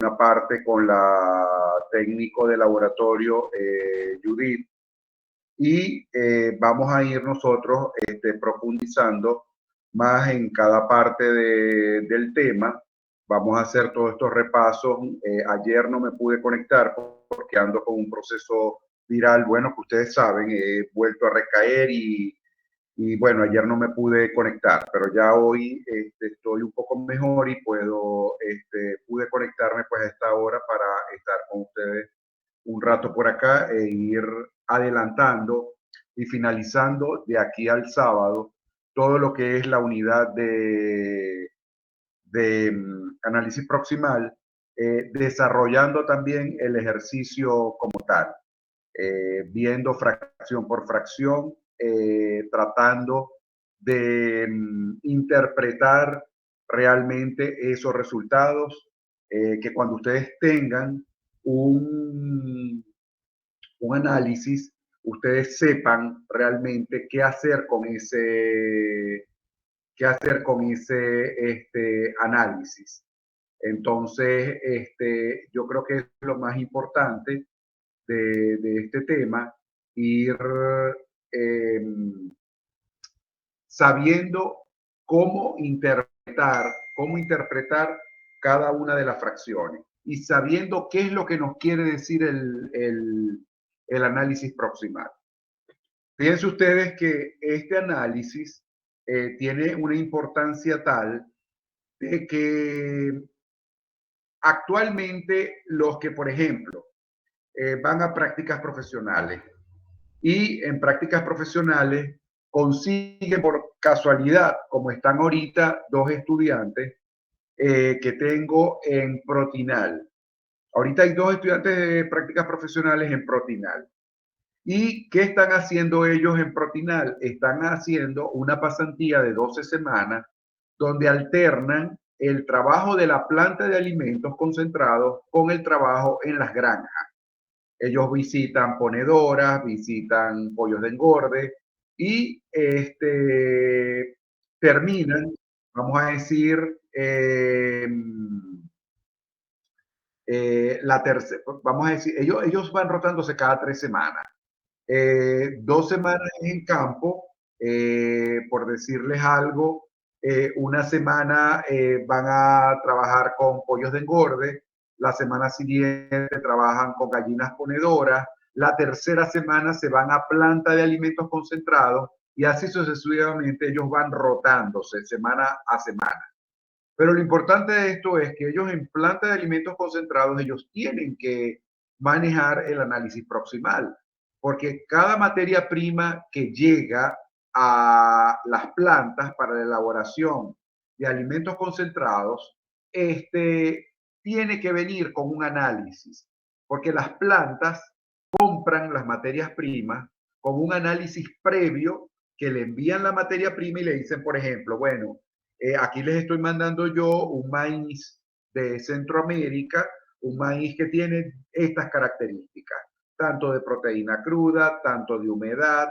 una parte con la técnico de laboratorio Judith, y vamos a ir nosotros profundizando más en cada parte del tema. Vamos a hacer todos estos repasos. Ayer no me pude conectar porque ando con un proceso viral, bueno, que ustedes saben, he vuelto a recaer y bueno, ayer no me pude conectar, pero ya hoy estoy un poco mejor y pude conectarme pues a esta hora para estar con ustedes un rato por acá e ir adelantando y finalizando de aquí al sábado todo lo que es la unidad de análisis proximal, desarrollando también el ejercicio como tal, viendo fracción por fracción, tratando de interpretar realmente esos resultados, que cuando ustedes tengan un, un análisis, ustedes sepan realmente qué hacer con ese análisis. Entonces, yo creo que es lo más importante de este tema, ir eh, sabiendo cómo interpretar cada una de las fracciones y sabiendo qué es lo que nos quiere decir el análisis proximal. Fíjense ustedes que este análisis tiene una importancia tal de que actualmente los que, por ejemplo, van a prácticas profesionales y en prácticas profesionales consiguen por casualidad, como están ahorita dos estudiantes que tengo en Protinal. Ahorita hay dos estudiantes de prácticas profesionales en Protinal. ¿Y qué están haciendo ellos en Protinal? Están haciendo una pasantía de 12 semanas donde alternan el trabajo de la planta de alimentos concentrados con el trabajo en las granjas. Ellos visitan ponedoras, visitan pollos de engorde y terminan, vamos a decir, la tercera, vamos a decir, ellos van rotándose cada 3 semanas. 2 semanas en campo, por decirles algo, una semana van a trabajar con pollos de engorde, la semana siguiente trabajan con gallinas ponedoras, la tercera semana se van a planta de alimentos concentrados y así sucesivamente ellos van rotándose semana a semana. Pero lo importante de esto es que ellos en planta de alimentos concentrados, ellos tienen que manejar el análisis proximal, porque cada materia prima que llega a las plantas para la elaboración de alimentos concentrados, tiene que venir con un análisis, porque las plantas compran las materias primas con un análisis previo que le envían la materia prima y le dicen, por ejemplo, bueno, aquí les estoy mandando yo un maíz de Centroamérica, un maíz que tiene estas características, tanto de proteína cruda, tanto de humedad,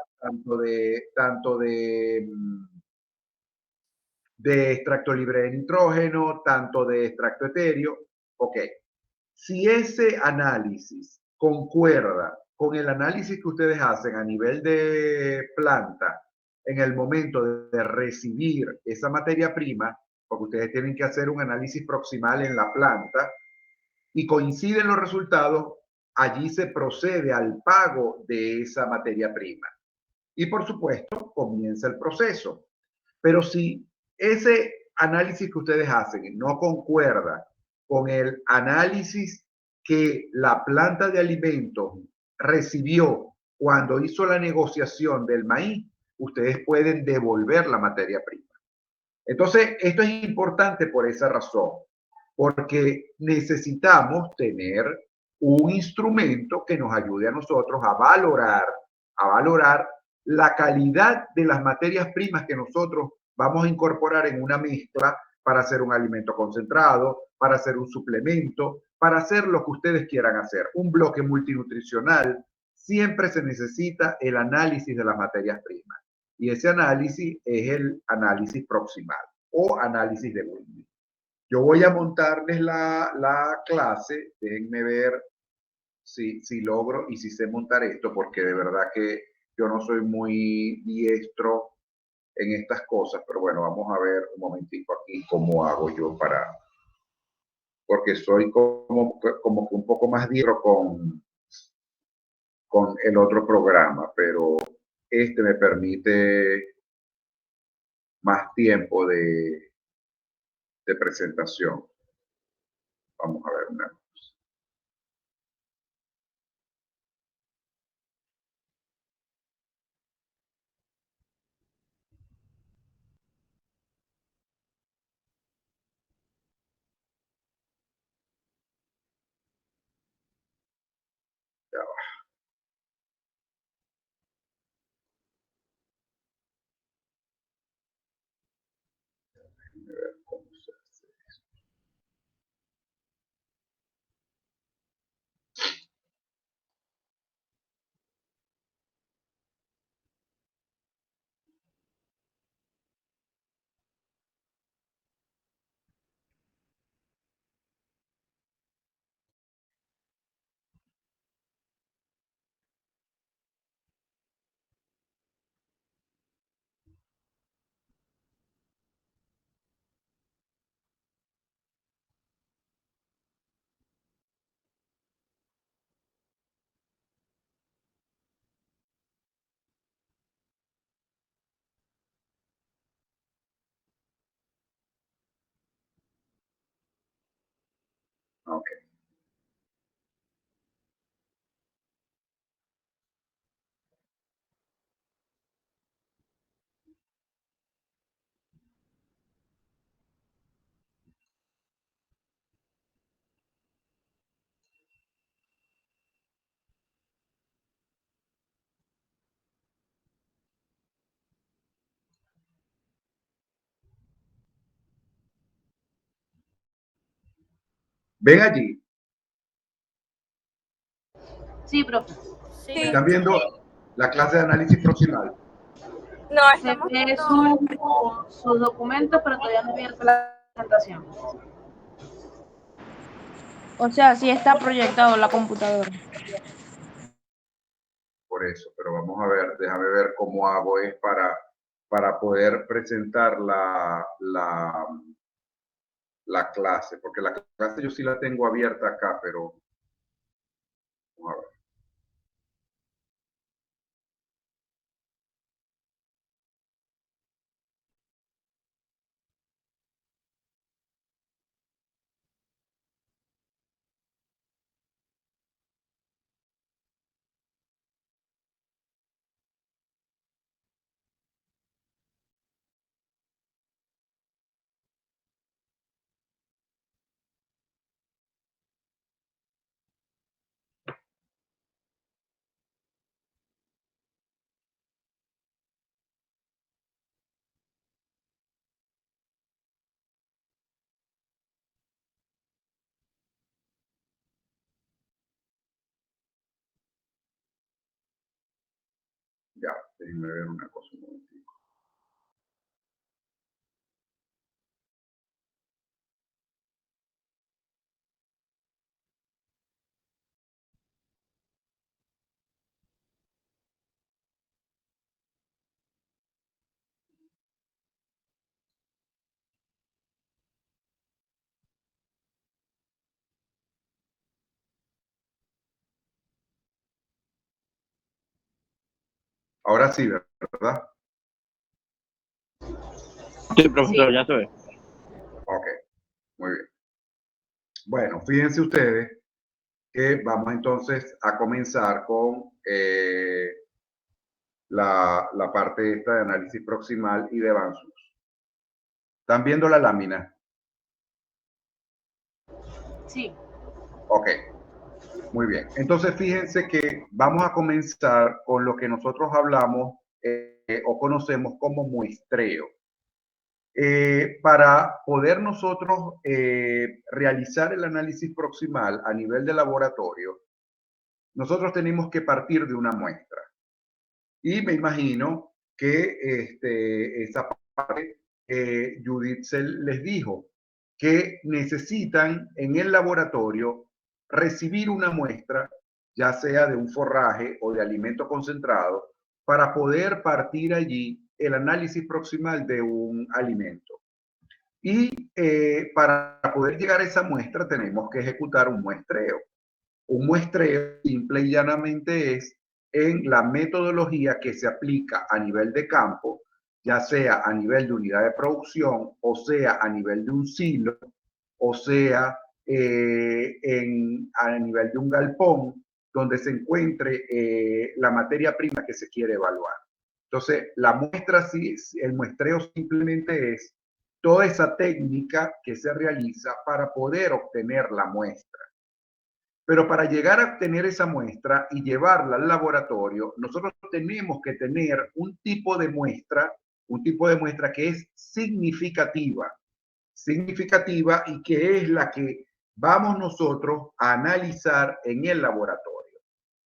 de extracto libre de nitrógeno, tanto de extracto etéreo. Ok, si ese análisis concuerda con el análisis que ustedes hacen a nivel de planta en el momento de recibir esa materia prima, porque ustedes tienen que hacer un análisis proximal en la planta y coinciden los resultados, allí se procede al pago de esa materia prima. Y por supuesto, comienza el proceso. Pero si ese análisis que ustedes hacen no concuerda con el análisis que la planta de alimentos recibió cuando hizo la negociación del maíz, ustedes pueden devolver la materia prima. Entonces, esto es importante por esa razón, porque necesitamos tener un instrumento que nos ayude a nosotros a valorar la calidad de las materias primas que nosotros vamos a incorporar en una mezcla para hacer un alimento concentrado, para hacer un suplemento, para hacer lo que ustedes quieran hacer. Un bloque multinutricional, siempre se necesita el análisis de las materias primas. Y ese análisis es el análisis proximal o análisis de Wigner. Yo voy a montarles la clase, déjenme ver si logro y si sé montar esto, porque de verdad que yo no soy muy diestro en estas cosas, pero bueno, vamos a ver un momentico aquí cómo hago yo porque soy como que un poco más diestro con el otro programa, pero este me permite más tiempo de presentación. Vamos a ver una cosa. Ya va, déjenme ver cómo se hace. Ok. Ven allí, Sí, profe. Sí. están viendo la clase de análisis proximal. No, Se estamos ve viendo. sus documentos, pero todavía no he abierto la presentación. O sea, sí está proyectado la computadora. Por eso, pero vamos a ver, déjame ver cómo hago es para poder presentar la clase, porque la clase yo sí la tengo abierta acá, pero vamos a ver. Ya, déjenme ver una cosa un momentico. Ahora sí, ¿verdad? Sí, profesor, ya se ve. Ok, muy bien. Bueno, fíjense ustedes que vamos entonces a comenzar con la parte esta de análisis proximal y de Bansus. ¿Están viendo la lámina? Sí. Ok, muy bien. Entonces fíjense que vamos a comenzar con lo que nosotros hablamos o conocemos como muestreo. Para poder nosotros realizar el análisis proximal a nivel de laboratorio, nosotros tenemos que partir de una muestra. Y me imagino que esa parte Judith les dijo que necesitan en el laboratorio recibir una muestra, ya sea de un forraje o de alimento concentrado, para poder partir allí el análisis proximal de un alimento. Y para poder llegar a esa muestra tenemos que ejecutar un muestreo. Un muestreo simple y llanamente es en la metodología que se aplica a nivel de campo, ya sea a nivel de unidad de producción, o sea a nivel de un silo, o sea a nivel de un galpón, donde se encuentre la materia prima que se quiere evaluar. Entonces, la muestra, el muestreo simplemente es toda esa técnica que se realiza para poder obtener la muestra. Pero para llegar a obtener esa muestra y llevarla al laboratorio, nosotros tenemos que tener un tipo de muestra que es significativa y que es la que vamos nosotros a analizar en el laboratorio.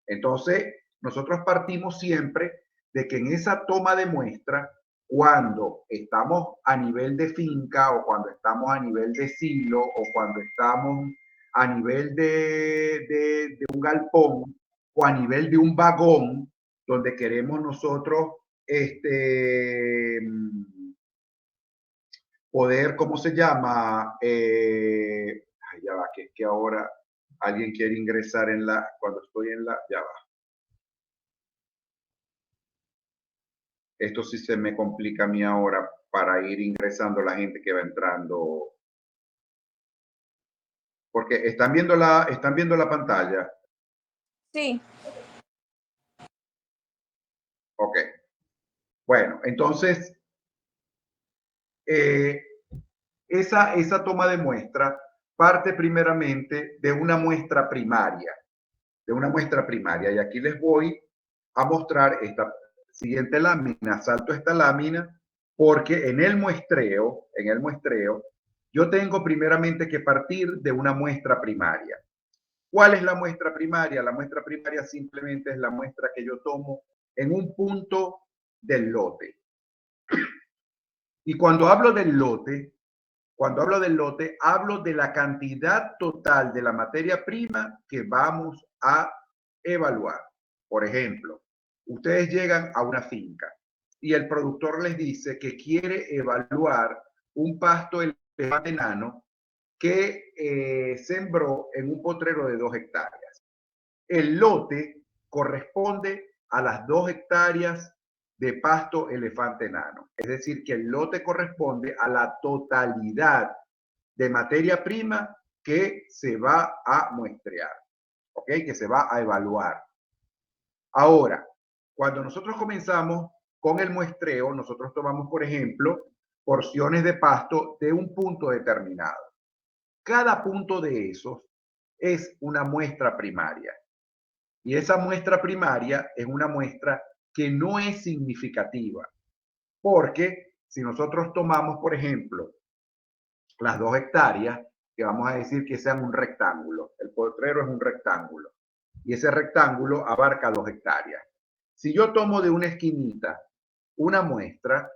Entonces, nosotros partimos siempre de que en esa toma de muestra, cuando estamos a nivel de finca o cuando estamos a nivel de silo o cuando estamos a nivel de un galpón o a nivel de un vagón, donde queremos nosotros poder, ¿cómo se llama? Ya va, que ahora alguien quiere ingresar cuando estoy en la, ya va. Esto sí se me complica a mí ahora para ir ingresando la gente que va entrando. Porque están viendo la pantalla. Sí. Ok. Bueno, entonces, esa toma de muestra parte primeramente de una muestra primaria. Y aquí les voy a mostrar esta siguiente lámina. Salto esta lámina porque en el muestreo, yo tengo primeramente que partir de una muestra primaria. ¿Cuál es la muestra primaria? La muestra primaria simplemente es la muestra que yo tomo en un punto del lote. Y cuando hablo del lote, hablo de la cantidad total de la materia prima que vamos a evaluar. Por ejemplo, ustedes llegan a una finca y el productor les dice que quiere evaluar un pasto elefante enano que sembró en un potrero de 2 hectáreas. El lote corresponde a las 2 hectáreas de pasto elefante enano. Es decir, que el lote corresponde a la totalidad de materia prima que se va a muestrear, ¿ok? Que se va a evaluar. Ahora, cuando nosotros comenzamos con el muestreo, nosotros tomamos, por ejemplo, porciones de pasto de un punto determinado. Cada punto de esos es una muestra primaria. Y esa muestra primaria es una muestra que no es significativa. Porque si nosotros tomamos, por ejemplo, las 2 hectáreas, que vamos a decir que sean un rectángulo. El potrero es un rectángulo. Y ese rectángulo abarca 2 hectáreas. Si yo tomo de una esquinita una muestra,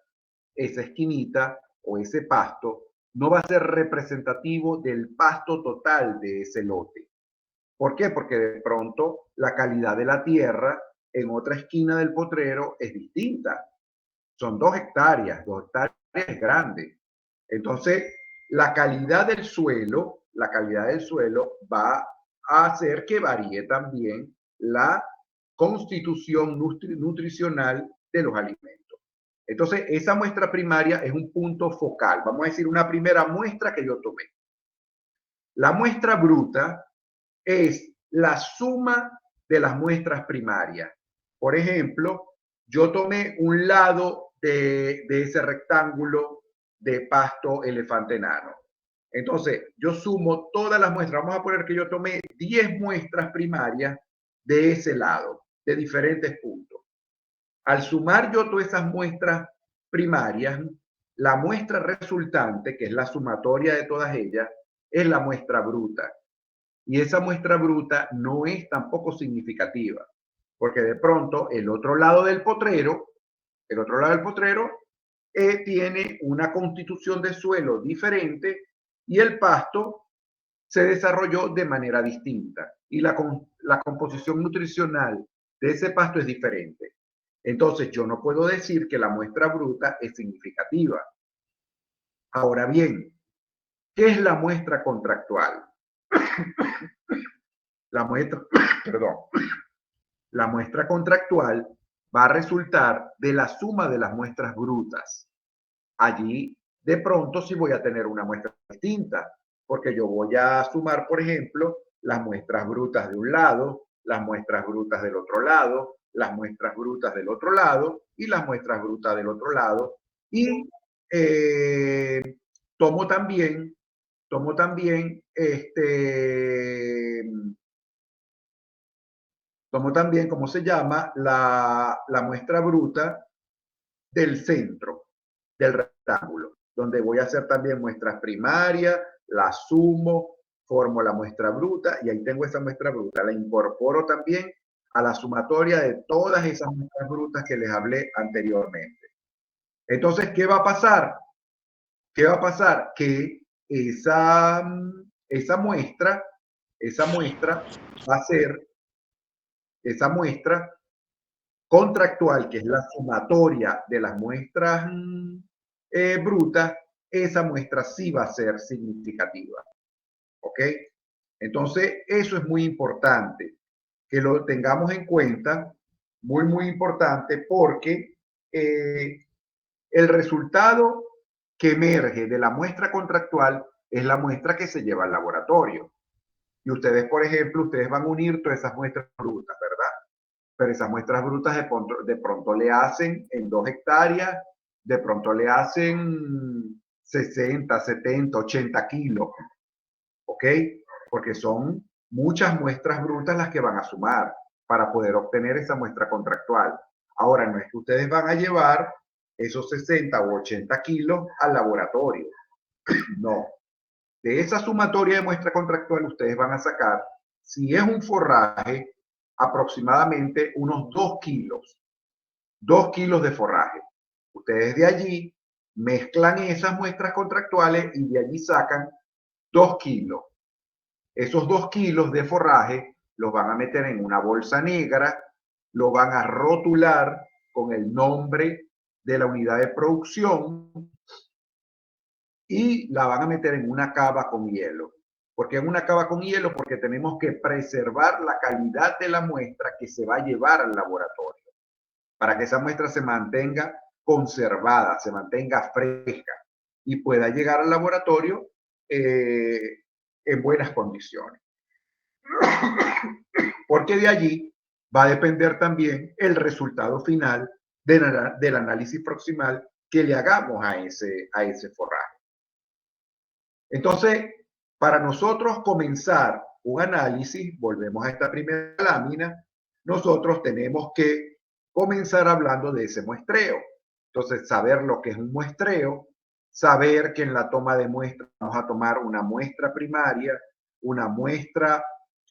esa esquinita o ese pasto no va a ser representativo del pasto total de ese lote. ¿Por qué? Porque de pronto la calidad de la tierra en otra esquina del potrero es distinta. Son 2 hectáreas, 2 hectáreas es grande. Entonces, la calidad del suelo va a hacer que varíe también la constitución nutricional de los alimentos. Entonces, esa muestra primaria es un punto focal. Vamos a decir una primera muestra que yo tomé. La muestra bruta es la suma de las muestras primarias. Por ejemplo, yo tomé un lado de ese rectángulo de pasto elefante enano. Entonces, yo sumo todas las muestras. Vamos a poner que yo tomé 10 muestras primarias de ese lado, de diferentes puntos. Al sumar yo todas esas muestras primarias, la muestra resultante, que es la sumatoria de todas ellas, es la muestra bruta. Y esa muestra bruta no es tampoco significativa, porque de pronto el otro lado del potrero tiene una constitución de suelo diferente y el pasto se desarrolló de manera distinta y la composición nutricional de ese pasto es diferente. Entonces, yo no puedo decir que la muestra bruta es significativa. Ahora bien, ¿qué es la muestra contractual? La muestra, perdón, la muestra contractual va a resultar de la suma de las muestras brutas. Allí, de pronto, sí voy a tener una muestra distinta, porque yo voy a sumar, por ejemplo, las muestras brutas de un lado, las muestras brutas del otro lado, las muestras brutas del otro lado y las muestras brutas del otro lado. Y tomo también, ¿cómo se llama? La muestra bruta del centro del rectángulo, donde voy a hacer también muestras primarias, la sumo, formo la muestra bruta y ahí tengo esa muestra bruta. La incorporo también a la sumatoria de todas esas muestras brutas que les hablé anteriormente. Entonces, ¿qué va a pasar? ¿Qué va a pasar? Que esa muestra va a ser esa muestra contractual, que es la sumatoria de las muestras brutas, esa muestra sí va a ser significativa. ¿Ok? Entonces, eso es muy importante, que lo tengamos en cuenta, muy, muy importante, porque el resultado que emerge de la muestra contractual es la muestra que se lleva al laboratorio. Y ustedes, por ejemplo, ustedes van a unir todas esas muestras brutas, ¿verdad? Pero esas muestras brutas de pronto le hacen en 2 hectáreas, de pronto le hacen 60, 70, 80 kilos, ¿ok? Porque son muchas muestras brutas las que van a sumar para poder obtener esa muestra contractual. Ahora, no es que ustedes van a llevar esos 60 o 80 kilos al laboratorio, no. De esa sumatoria de muestra contractual ustedes van a sacar, si es un forraje, aproximadamente unos 2 kilos. 2 kilos de forraje. Ustedes de allí mezclan esas muestras contractuales y de allí sacan 2 kilos. Esos 2 kilos de forraje los van a meter en una bolsa negra, lo van a rotular con el nombre de la unidad de producción y la van a meter en una cava con hielo. ¿Por qué en una cava con hielo? Porque tenemos que preservar la calidad de la muestra que se va a llevar al laboratorio, para que esa muestra se mantenga conservada, se mantenga fresca y pueda llegar al laboratorio en buenas condiciones. Porque de allí va a depender también el resultado final del análisis proximal que le hagamos a ese forraje. Entonces, para nosotros comenzar un análisis, volvemos a esta primera lámina, nosotros tenemos que comenzar hablando de ese muestreo. Entonces, saber lo que es un muestreo, saber que en la toma de muestra vamos a tomar una muestra primaria, una muestra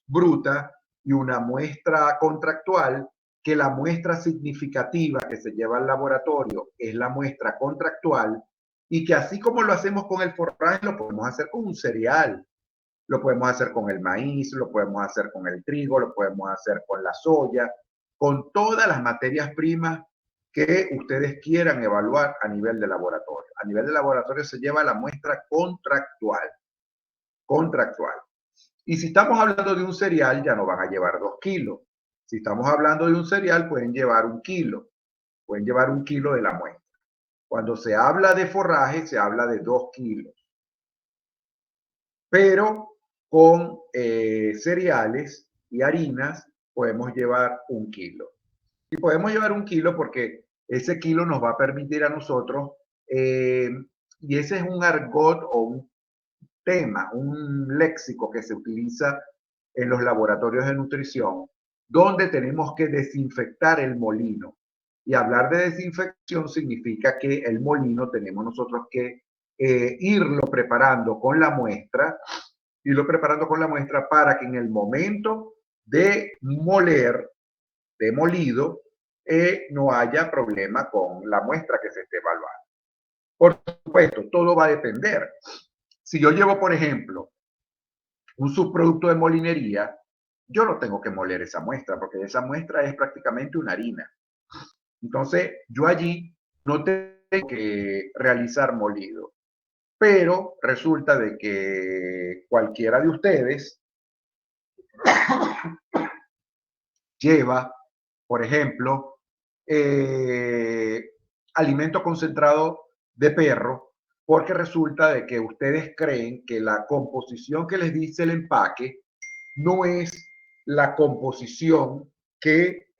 bruta y una muestra contractual, que la muestra significativa que se lleva al laboratorio es la muestra contractual, y que así como lo hacemos con el forraje, lo podemos hacer con un cereal, lo podemos hacer con el maíz, lo podemos hacer con el trigo, lo podemos hacer con la soya, con todas las materias primas que ustedes quieran evaluar a nivel de laboratorio. A nivel de laboratorio se lleva la muestra contractual. Y si estamos hablando de un cereal, ya no van a llevar 2 kilos. Si estamos hablando de un cereal, pueden llevar 1 kilo. Pueden llevar 1 kilo de la muestra. Cuando se habla de forraje, se habla de 2 kilos. Pero con cereales y harinas podemos llevar 1 kilo. Y podemos llevar 1 kilo porque ese kilo nos va a permitir a nosotros, y ese es un argot o un tema, un léxico que se utiliza en los laboratorios de nutrición, donde tenemos que desinfectar el molino. Y hablar de desinfección significa que el molino tenemos nosotros que irlo preparando con la muestra, para que en el momento de molido, no haya problema con la muestra que se esté evaluando. Por supuesto, todo va a depender. Si yo llevo, por ejemplo, un subproducto de molinería, yo no tengo que moler esa muestra, porque esa muestra es prácticamente una harina. Entonces, yo allí no tengo que realizar molido. Pero resulta de que cualquiera de ustedes lleva, por ejemplo, alimento concentrado de perro, porque resulta de que ustedes creen que la composición que les dice el empaque no es la composición que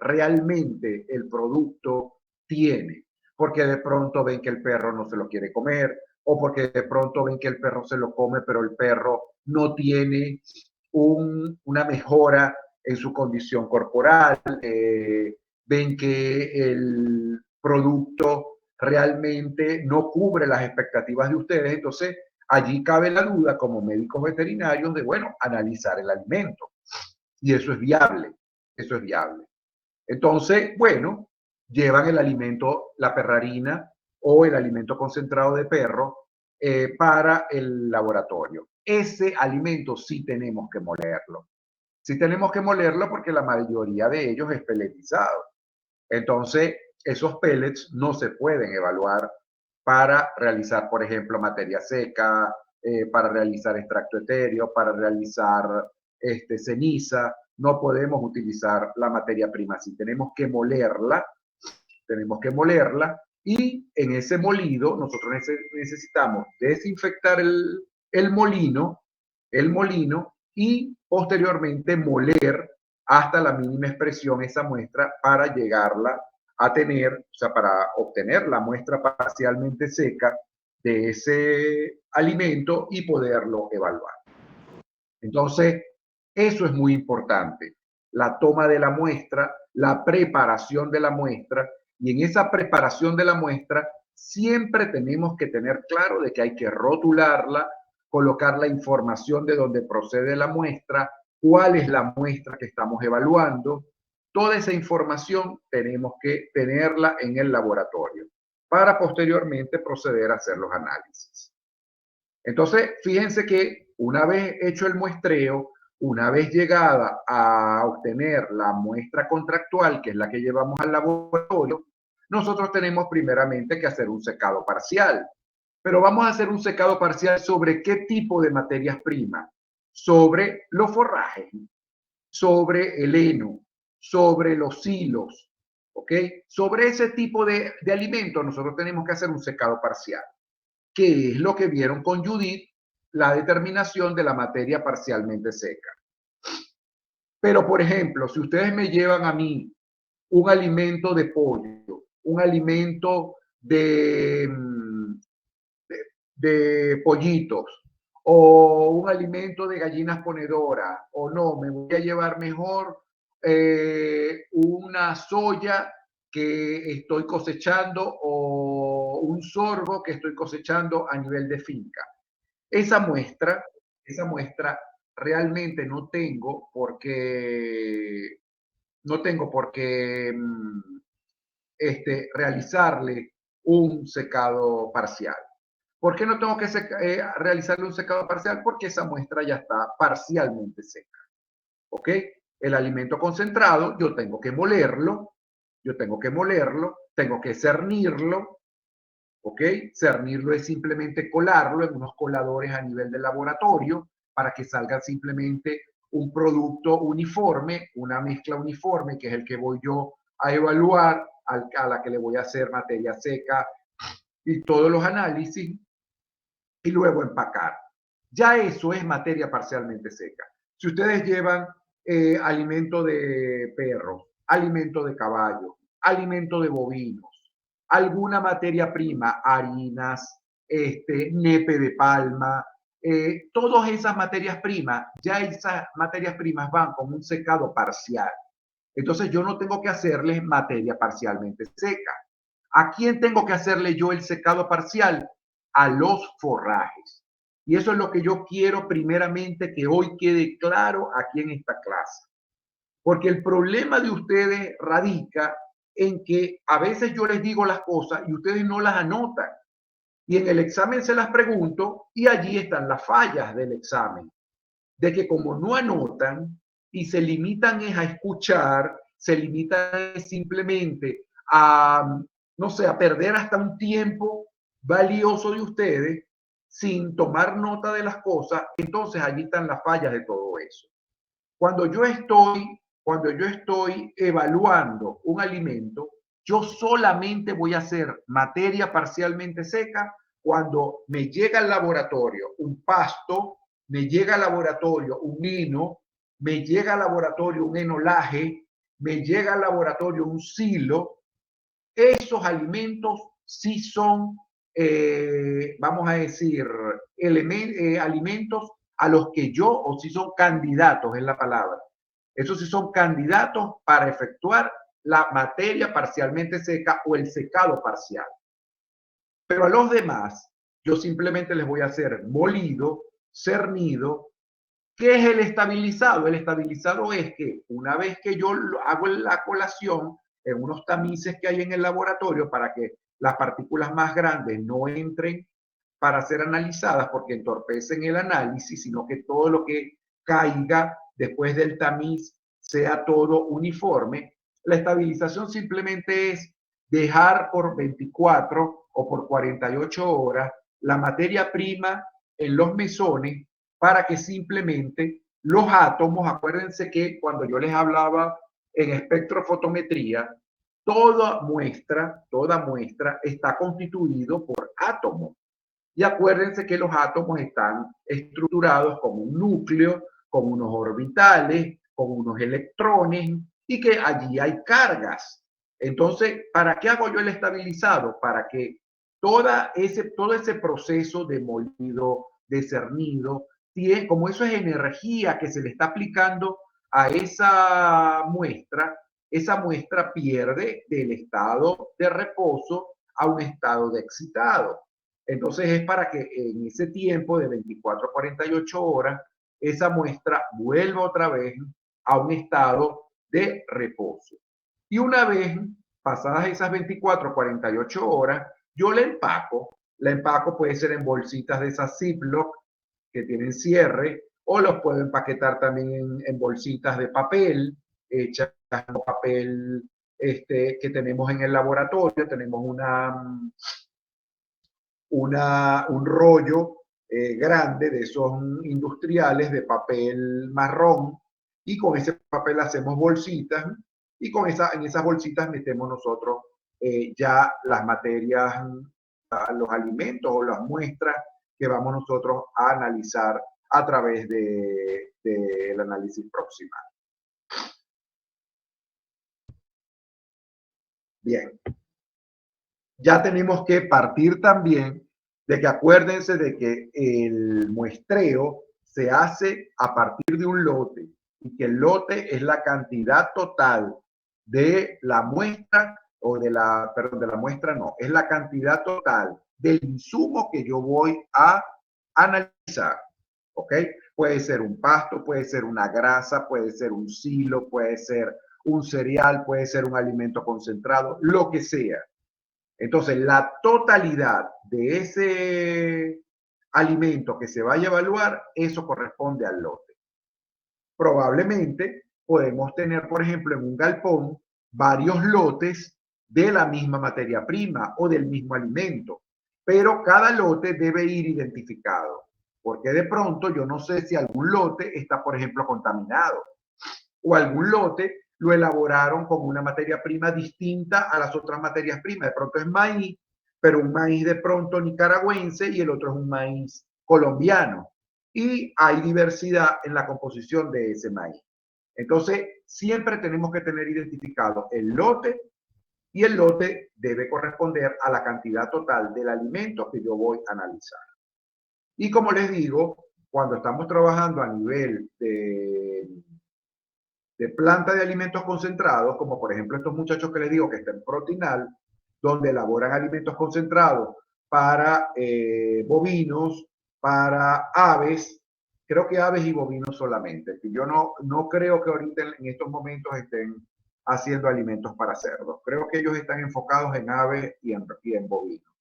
realmente el producto tiene, porque de pronto ven que el perro no se lo quiere comer, o porque de pronto ven que el perro se lo come, pero el perro no tiene una mejora en su condición corporal, ven que el producto realmente no cubre las expectativas de ustedes, entonces allí cabe la duda como médicos veterinarios de, bueno, analizar el alimento. Y eso es viable, eso es viable. Entonces, bueno, llevan el alimento, la perrarina o el alimento concentrado de perro para el laboratorio. Ese alimento sí tenemos que molerlo. Sí tenemos que molerlo porque la mayoría de ellos es pelletizado. Entonces, esos pellets no se pueden evaluar para realizar, por ejemplo, materia seca, para realizar extracto etéreo, para realizar ceniza. No podemos utilizar la materia prima así. Tenemos que molerla y en ese molido nosotros necesitamos desinfectar el molino y posteriormente moler hasta la mínima expresión esa muestra para llegarla a tener, o sea, para obtener la muestra parcialmente seca de ese alimento y poderlo evaluar. Entonces, eso es muy importante. La toma de la muestra, la preparación de la muestra, y en esa preparación de la muestra siempre tenemos que tener claro de que hay que rotularla, colocar la información de dónde procede la muestra, cuál es la muestra que estamos evaluando. Toda esa información tenemos que tenerla en el laboratorio para posteriormente proceder a hacer los análisis. Entonces, fíjense que una vez hecho el muestreo, una vez llegada a obtener la muestra contractual, que es la que llevamos al laboratorio, nosotros tenemos primeramente que hacer un secado parcial. Pero vamos a hacer un secado parcial sobre qué tipo de materias primas, sobre los forrajes, sobre el heno, sobre los hilos, ¿ok? Sobre ese tipo de alimentos nosotros tenemos que hacer un secado parcial, que es lo que vieron con Judith, la determinación de la materia parcialmente seca. Pero, por ejemplo, si ustedes me llevan a mí un alimento de pollo, un alimento de pollitos, o un alimento de gallinas ponedoras, o no, me voy a llevar mejor una soya que estoy cosechando o un sorgo que estoy cosechando a nivel de finca. Esa muestra realmente no tengo porque realizarle un secado parcial. ¿Por qué no tengo que realizarle un secado parcial? Porque esa muestra ya está parcialmente seca. ¿Ok? El alimento concentrado, yo tengo que molerlo, tengo que cernirlo. ¿Ok? Cernirlo es simplemente colarlo en unos coladores a nivel de laboratorio para que salga simplemente un producto uniforme, una mezcla uniforme, que es el que voy yo a evaluar, a la que le voy a hacer materia seca y todos los análisis, y luego empacar. Ya eso es materia parcialmente seca. Si ustedes llevan alimento de perros, alimento de caballo, alimento de bovinos, alguna materia prima, harinas, nepe de palma, todas esas materias primas, ya esas materias primas van con un secado parcial. Entonces yo no tengo que hacerles materia parcialmente seca. ¿A quién tengo que hacerle yo el secado parcial? A los forrajes. Y eso es lo que yo quiero primeramente que hoy quede claro aquí en esta clase. Porque el problema de ustedes radica en que a veces yo les digo las cosas y ustedes no las anotan. Y en el examen se las pregunto y allí están las fallas del examen. De que como no anotan y se limitan es a escuchar, se limitan simplemente a, no sé, a perder hasta un tiempo valioso de ustedes sin tomar nota de las cosas, entonces allí están las fallas de todo eso. Cuando yo estoy evaluando un alimento, yo solamente voy a hacer materia parcialmente seca cuando me llega al laboratorio un pasto, me llega al laboratorio un heno, me llega al laboratorio un enolaje, me llega al laboratorio un silo. Esos alimentos sí son, vamos a decir, alimentos a los que yo, o si son candidatos, es la palabra. Esos sí son candidatos para efectuar la materia parcialmente seca o el secado parcial. Pero a los demás, yo simplemente les voy a hacer molido, cernido. ¿Qué es el estabilizado? El estabilizado es que una vez que yo hago la colación en unos tamices que hay en el laboratorio para que las partículas más grandes no entren para ser analizadas porque entorpecen el análisis, sino que todo lo que caiga después del tamiz sea todo uniforme. La estabilización simplemente es dejar por 24 o por 48 horas la materia prima en los mesones para que simplemente los átomos, acuérdense que cuando yo les hablaba en espectrofotometría, toda muestra está constituido por átomos. Y acuérdense que los átomos están estructurados como un núcleo, con unos orbitales, con unos electrones y que allí hay cargas. Entonces, ¿para qué hago yo el estabilizado? Para que todo ese proceso de molido, de cernido, como eso es energía que se le está aplicando a esa muestra pierde del estado de reposo a un estado de excitado. Entonces es para que en ese tiempo de 24 a 48 horas, esa muestra vuelva otra vez a un estado de reposo. Y una vez pasadas esas 24 a 48 horas, yo la empaco puede ser en bolsitas de esas Ziploc que tienen cierre, o los puedo empaquetar también en bolsitas de papel, hechas con papel que tenemos en el laboratorio. Tenemos un rollo grande de esos industriales de papel marrón, y con ese papel hacemos bolsitas y en esas bolsitas metemos nosotros ya las materias, los alimentos o las muestras que vamos nosotros a analizar a través del análisis proximal. Bien. Ya tenemos que partir también de que acuérdense de que el muestreo se hace a partir de un lote y que el lote es la cantidad total de la muestra es la cantidad total del insumo que yo voy a analizar. ¿Ok? Puede ser un pasto, puede ser una grasa, puede ser un silo, puede ser un cereal, puede ser un alimento concentrado, lo que sea. Entonces, la totalidad de ese alimento que se vaya a evaluar, eso corresponde al lote. Probablemente podemos tener, por ejemplo, en un galpón, varios lotes de la misma materia prima o del mismo alimento, pero cada lote debe ir identificado, porque de pronto yo no sé si algún lote está, por ejemplo, contaminado, o algún lote lo elaboraron con una materia prima distinta a las otras materias primas. De pronto es maíz, pero un maíz de pronto nicaragüense y el otro es un maíz colombiano. Y hay diversidad en la composición de ese maíz. Entonces, siempre tenemos que tener identificado el lote, y el lote debe corresponder a la cantidad total del alimento que yo voy a analizar. Y como les digo, cuando estamos trabajando a nivel de planta de alimentos concentrados, como por ejemplo estos muchachos que les digo que están en Protinal, donde elaboran alimentos concentrados para bovinos, para aves, creo que aves y bovinos solamente, que yo no creo que ahorita en estos momentos estén haciendo alimentos para cerdos. Creo que ellos están enfocados en aves y en bovinos.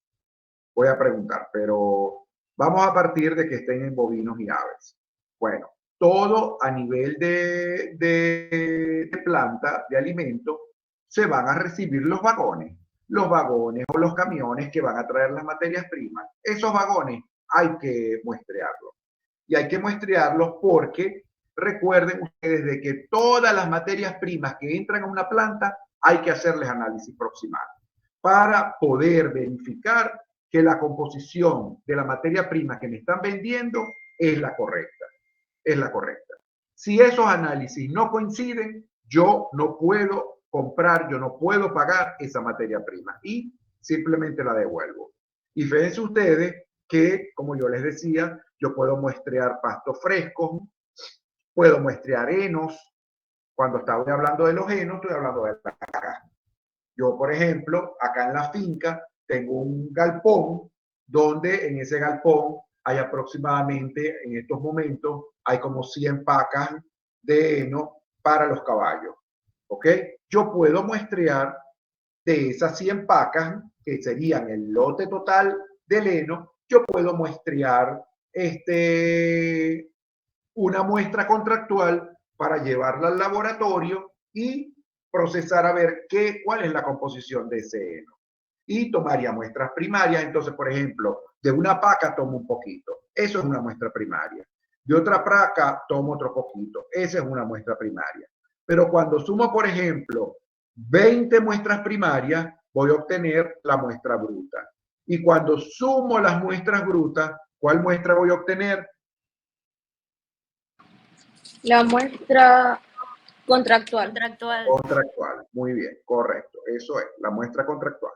voy a preguntar, pero vamos a partir de que estén en bovinos y aves. Bueno, todo a nivel de planta, de alimento, se van a recibir los vagones o los camiones que van a traer las materias primas. Esos vagones hay que muestrearlos. Y hay que muestrearlos porque recuerden ustedes de que todas las materias primas que entran a una planta hay que hacerles análisis proximal para poder verificar que la composición de la materia prima que me están vendiendo es la correcta. Es la correcta. Si esos análisis no coinciden, yo no puedo comprar, yo no puedo pagar esa materia prima y simplemente la devuelvo. Y fíjense ustedes que, como yo les decía, yo puedo muestrear pastos frescos, puedo muestrear henos. Cuando estaba hablando de los henos, estoy hablando de la caja. Yo, por ejemplo, acá en la finca tengo un galpón donde en ese galpón hay aproximadamente, en estos momentos, hay como 100 pacas de heno para los caballos. ¿Ok? Yo puedo muestrear de esas 100 pacas, que serían el lote total del heno, yo puedo muestrear una muestra contractual para llevarla al laboratorio y procesar a ver cuál es la composición de ese heno. Y tomaría muestras primarias. Entonces, por ejemplo, de una paca tomo un poquito. Eso es una muestra primaria. De otra paca tomo otro poquito. Esa es una muestra primaria. Pero cuando sumo, por ejemplo, 20 muestras primarias, voy a obtener la muestra bruta. Y cuando sumo las muestras brutas, ¿cuál muestra voy a obtener? La muestra contractual. Contractual. Muy bien, correcto. Eso es, la muestra contractual.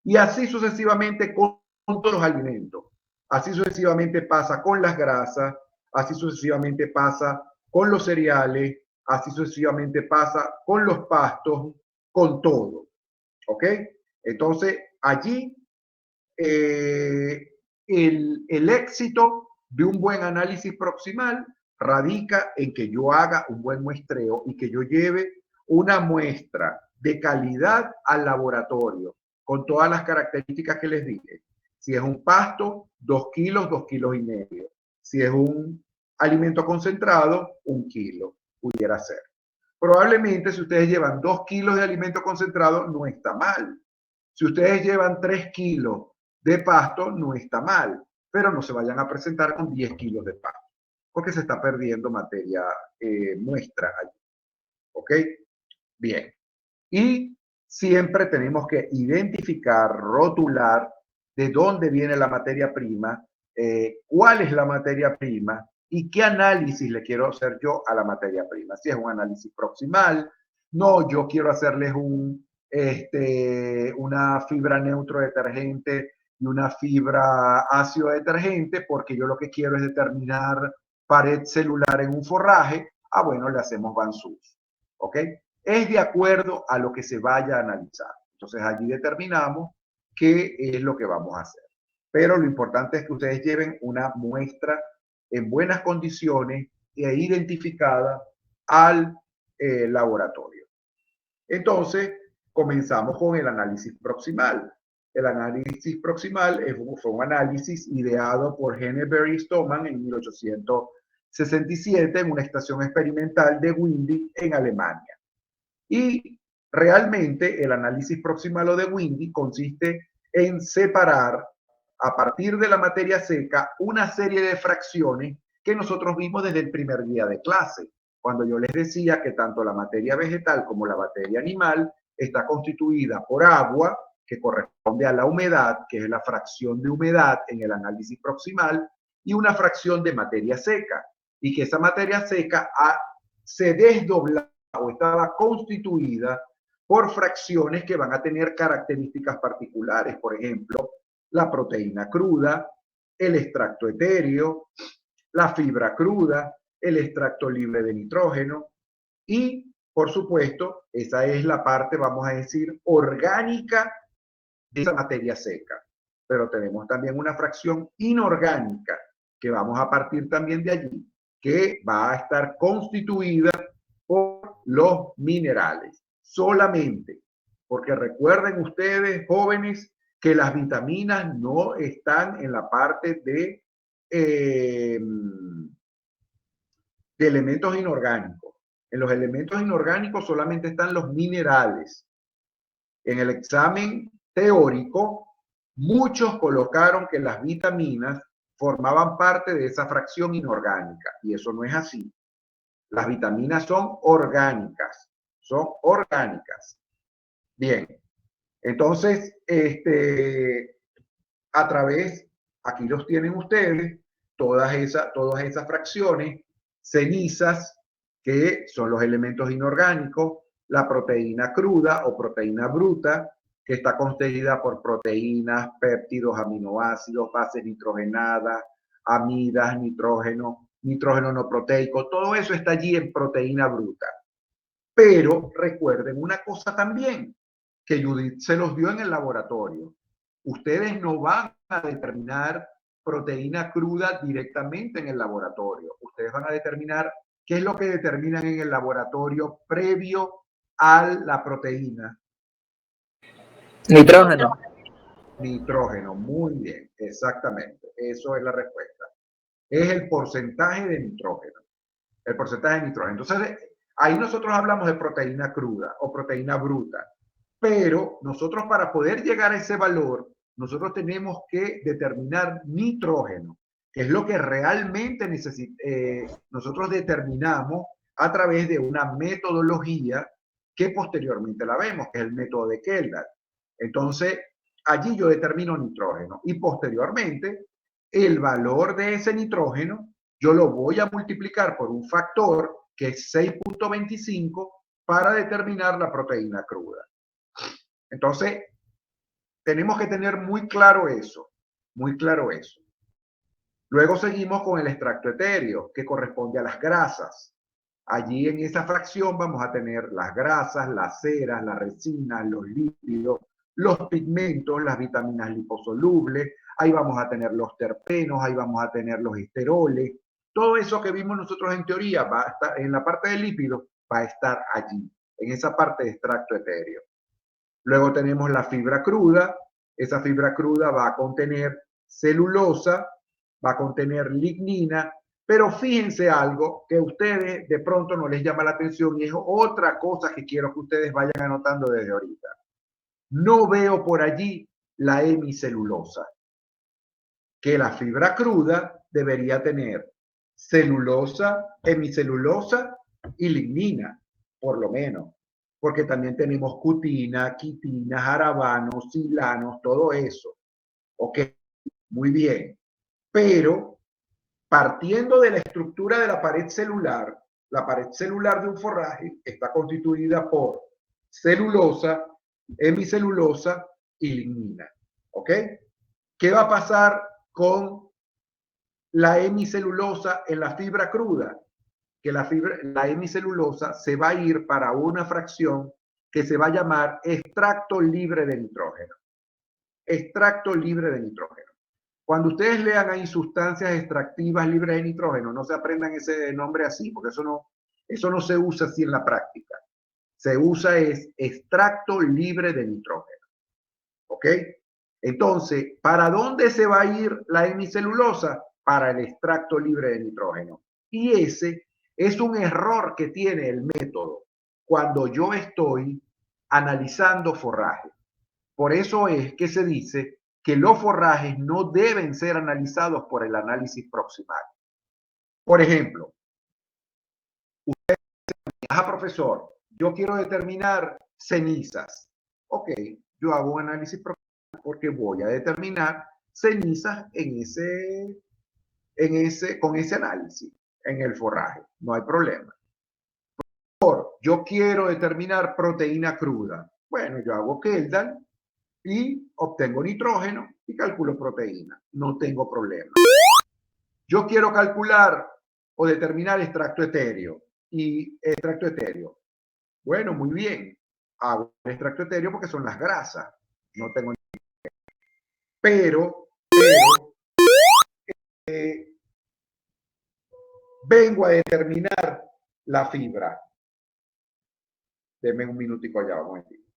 Y así sucesivamente con todos los alimentos. Así sucesivamente pasa con las grasas, así sucesivamente pasa con los cereales, así sucesivamente pasa con los pastos, con todo. ¿Ok? Entonces, allí el éxito de un buen análisis proximal radica en que yo haga un buen muestreo y que yo lleve una muestra de calidad al laboratorio con todas las características que les dije. Si es un pasto, 2 kilos, 2 kilos y medio. Si es un alimento concentrado, 1 kilo, pudiera ser. Probablemente si ustedes llevan 2 kilos de alimento concentrado, no está mal. Si ustedes llevan 3 kilos de pasto, no está mal, pero no se vayan a presentar con 10 kilos de pasto, porque se está perdiendo materia muestra allí. ¿Ok? Bien. Y siempre tenemos que identificar, rotular de dónde viene la materia prima, cuál es la materia prima y qué análisis le quiero hacer yo a la materia prima. Si es un análisis proximal, no, yo quiero hacerles una fibra neutro detergente y una fibra ácido detergente porque yo lo que quiero es determinar pared celular en un forraje. Ah, bueno, le hacemos Van-Sus. ¿Ok? Es de acuerdo a lo que se vaya a analizar. Entonces allí determinamos qué es lo que vamos a hacer. Pero lo importante es que ustedes lleven una muestra en buenas condiciones e identificada al laboratorio. Entonces, comenzamos con el análisis proximal. El análisis proximal fue un análisis ideado por Henneberg y Stockmann en 1867 en una estación experimental de Windy en Alemania. Y realmente el análisis proximal o de Windy consiste en separar a partir de la materia seca una serie de fracciones que nosotros vimos desde el primer día de clase, cuando yo les decía que tanto la materia vegetal como la materia animal está constituida por agua, que corresponde a la humedad, que es la fracción de humedad en el análisis proximal, y una fracción de materia seca, y que esa materia seca se desdobla o estaba constituida por fracciones que van a tener características particulares, por ejemplo, la proteína cruda, el extracto etéreo, la fibra cruda, el extracto libre de nitrógeno y, por supuesto, esa es la parte, vamos a decir, orgánica de esa materia seca. Pero tenemos también una fracción inorgánica que vamos a partir también de allí, que va a estar constituida por los minerales, solamente, porque recuerden ustedes, jóvenes, que las vitaminas no están en la parte de elementos inorgánicos. En los elementos inorgánicos solamente están los minerales. En el examen teórico, muchos colocaron que las vitaminas formaban parte de esa fracción inorgánica, y eso no es así. Las vitaminas son orgánicas, son orgánicas. Bien, entonces, a través, aquí los tienen ustedes, todas esas fracciones, cenizas, que son los elementos inorgánicos, la proteína cruda o proteína bruta, que está constituida por proteínas, péptidos, aminoácidos, bases nitrogenadas, amidas, nitrógeno, nitrógeno no proteico, todo eso está allí en proteína bruta. Pero recuerden una cosa también, que Judith se los dio en el laboratorio. Ustedes no van a determinar proteína cruda directamente en el laboratorio. Ustedes van a determinar qué es lo que determinan en el laboratorio previo a la proteína. Nitrógeno. Nitrógeno, muy bien, exactamente. Eso es la respuesta. Es el porcentaje de nitrógeno. El porcentaje de nitrógeno. Entonces, ahí nosotros hablamos de proteína cruda o proteína bruta. Pero nosotros, para poder llegar a ese valor, nosotros tenemos que determinar nitrógeno, que es lo que realmente nosotros determinamos a través de una metodología que posteriormente la vemos, que es el método de Kendall. Entonces, allí yo determino nitrógeno y posteriormente el valor de ese nitrógeno yo lo voy a multiplicar por un factor que es 6.25 para determinar la proteína cruda. Entonces, tenemos que tener muy claro eso, muy claro eso. Luego seguimos con el extracto etéreo, que corresponde a las grasas. Allí en esa fracción vamos a tener las grasas, las ceras, las resinas, los lípidos, los pigmentos, las vitaminas liposolubles, ahí vamos a tener los terpenos, ahí vamos a tener los esteroles. Todo eso que vimos nosotros en teoría va a estar en la parte de lípidos, va a estar allí, en esa parte de extracto etéreo. Luego tenemos la fibra cruda. Esa fibra cruda va a contener celulosa, va a contener lignina, pero fíjense algo que a ustedes de pronto no les llama la atención y es otra cosa que quiero que ustedes vayan anotando desde ahorita. No veo por allí la hemicelulosa, que la fibra cruda debería tener celulosa, hemicelulosa y lignina, por lo menos. Porque también tenemos cutina, quitina, jarabanos, silanos, todo eso. Ok, muy bien. Pero partiendo de la estructura de la pared celular de un forraje está constituida por celulosa, hemicelulosa y lignina. ¿Ok? ¿Qué va a pasar con la hemicelulosa en la fibra cruda? Que la hemicelulosa se va a ir para una fracción que se va a llamar extracto libre de nitrógeno. Extracto libre de nitrógeno. Cuando ustedes lean ahí sustancias extractivas libres de nitrógeno, no se aprendan ese nombre así, porque eso no se usa así en la práctica. Se usa es extracto libre de nitrógeno. ¿Ok? Entonces, ¿para dónde se va a ir la hemicelulosa? Para el extracto libre de nitrógeno. Y ese es un error que tiene el método cuando yo estoy analizando forraje. Por eso es que se dice que los forrajes no deben ser analizados por el análisis proximal. Por ejemplo, usted dice, profesor, yo quiero determinar cenizas. Ok, yo hago un análisis proximal porque voy a determinar cenizas con ese análisis en el forraje. No hay problema. Yo quiero determinar proteína cruda. Bueno, yo hago Kendall y obtengo nitrógeno y calculo proteína. No tengo problema. Yo quiero calcular o determinar extracto etéreo. Bueno, muy bien. Hago el extracto etéreo porque son las grasas. No tengo ni pero vengo a determinar la fibra. Deme un minutico allá, un momentito.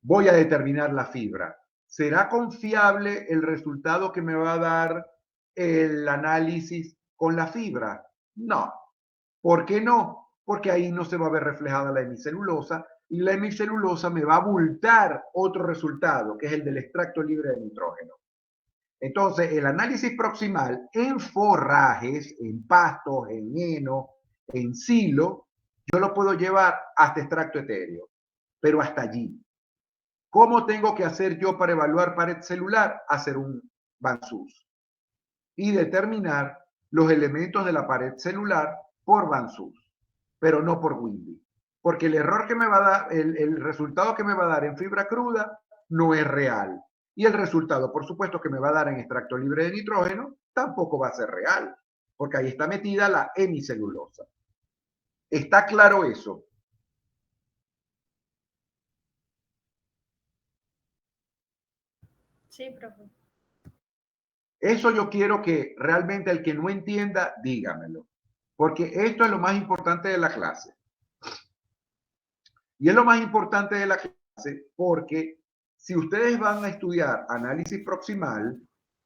voy a determinar la fibra. ¿Será confiable el resultado que me va a dar el análisis con la fibra? No. ¿Por qué no? Porque ahí no se va a ver reflejada la hemicelulosa y la hemicelulosa me va a abultar otro resultado, que es el del extracto libre de nitrógeno. Entonces, el análisis proximal en forrajes, en pastos, en heno, en silo, yo lo puedo llevar hasta extracto etéreo, pero hasta allí. ¿Cómo tengo que hacer yo para evaluar pared celular? Hacer un Van-Sus y determinar los elementos de la pared celular por Van-Sus, pero no por Windey. Porque el error que me va a dar, el resultado que me va a dar en fibra cruda no es real. Y el resultado, por supuesto, que me va a dar en extracto libre de nitrógeno tampoco va a ser real, porque ahí está metida la hemicelulosa. ¿Está claro eso? Sí, profe. Eso yo quiero que realmente el que no entienda, dígamelo. Porque esto es lo más importante de la clase. Y es lo más importante de la clase porque si ustedes van a estudiar análisis proximal,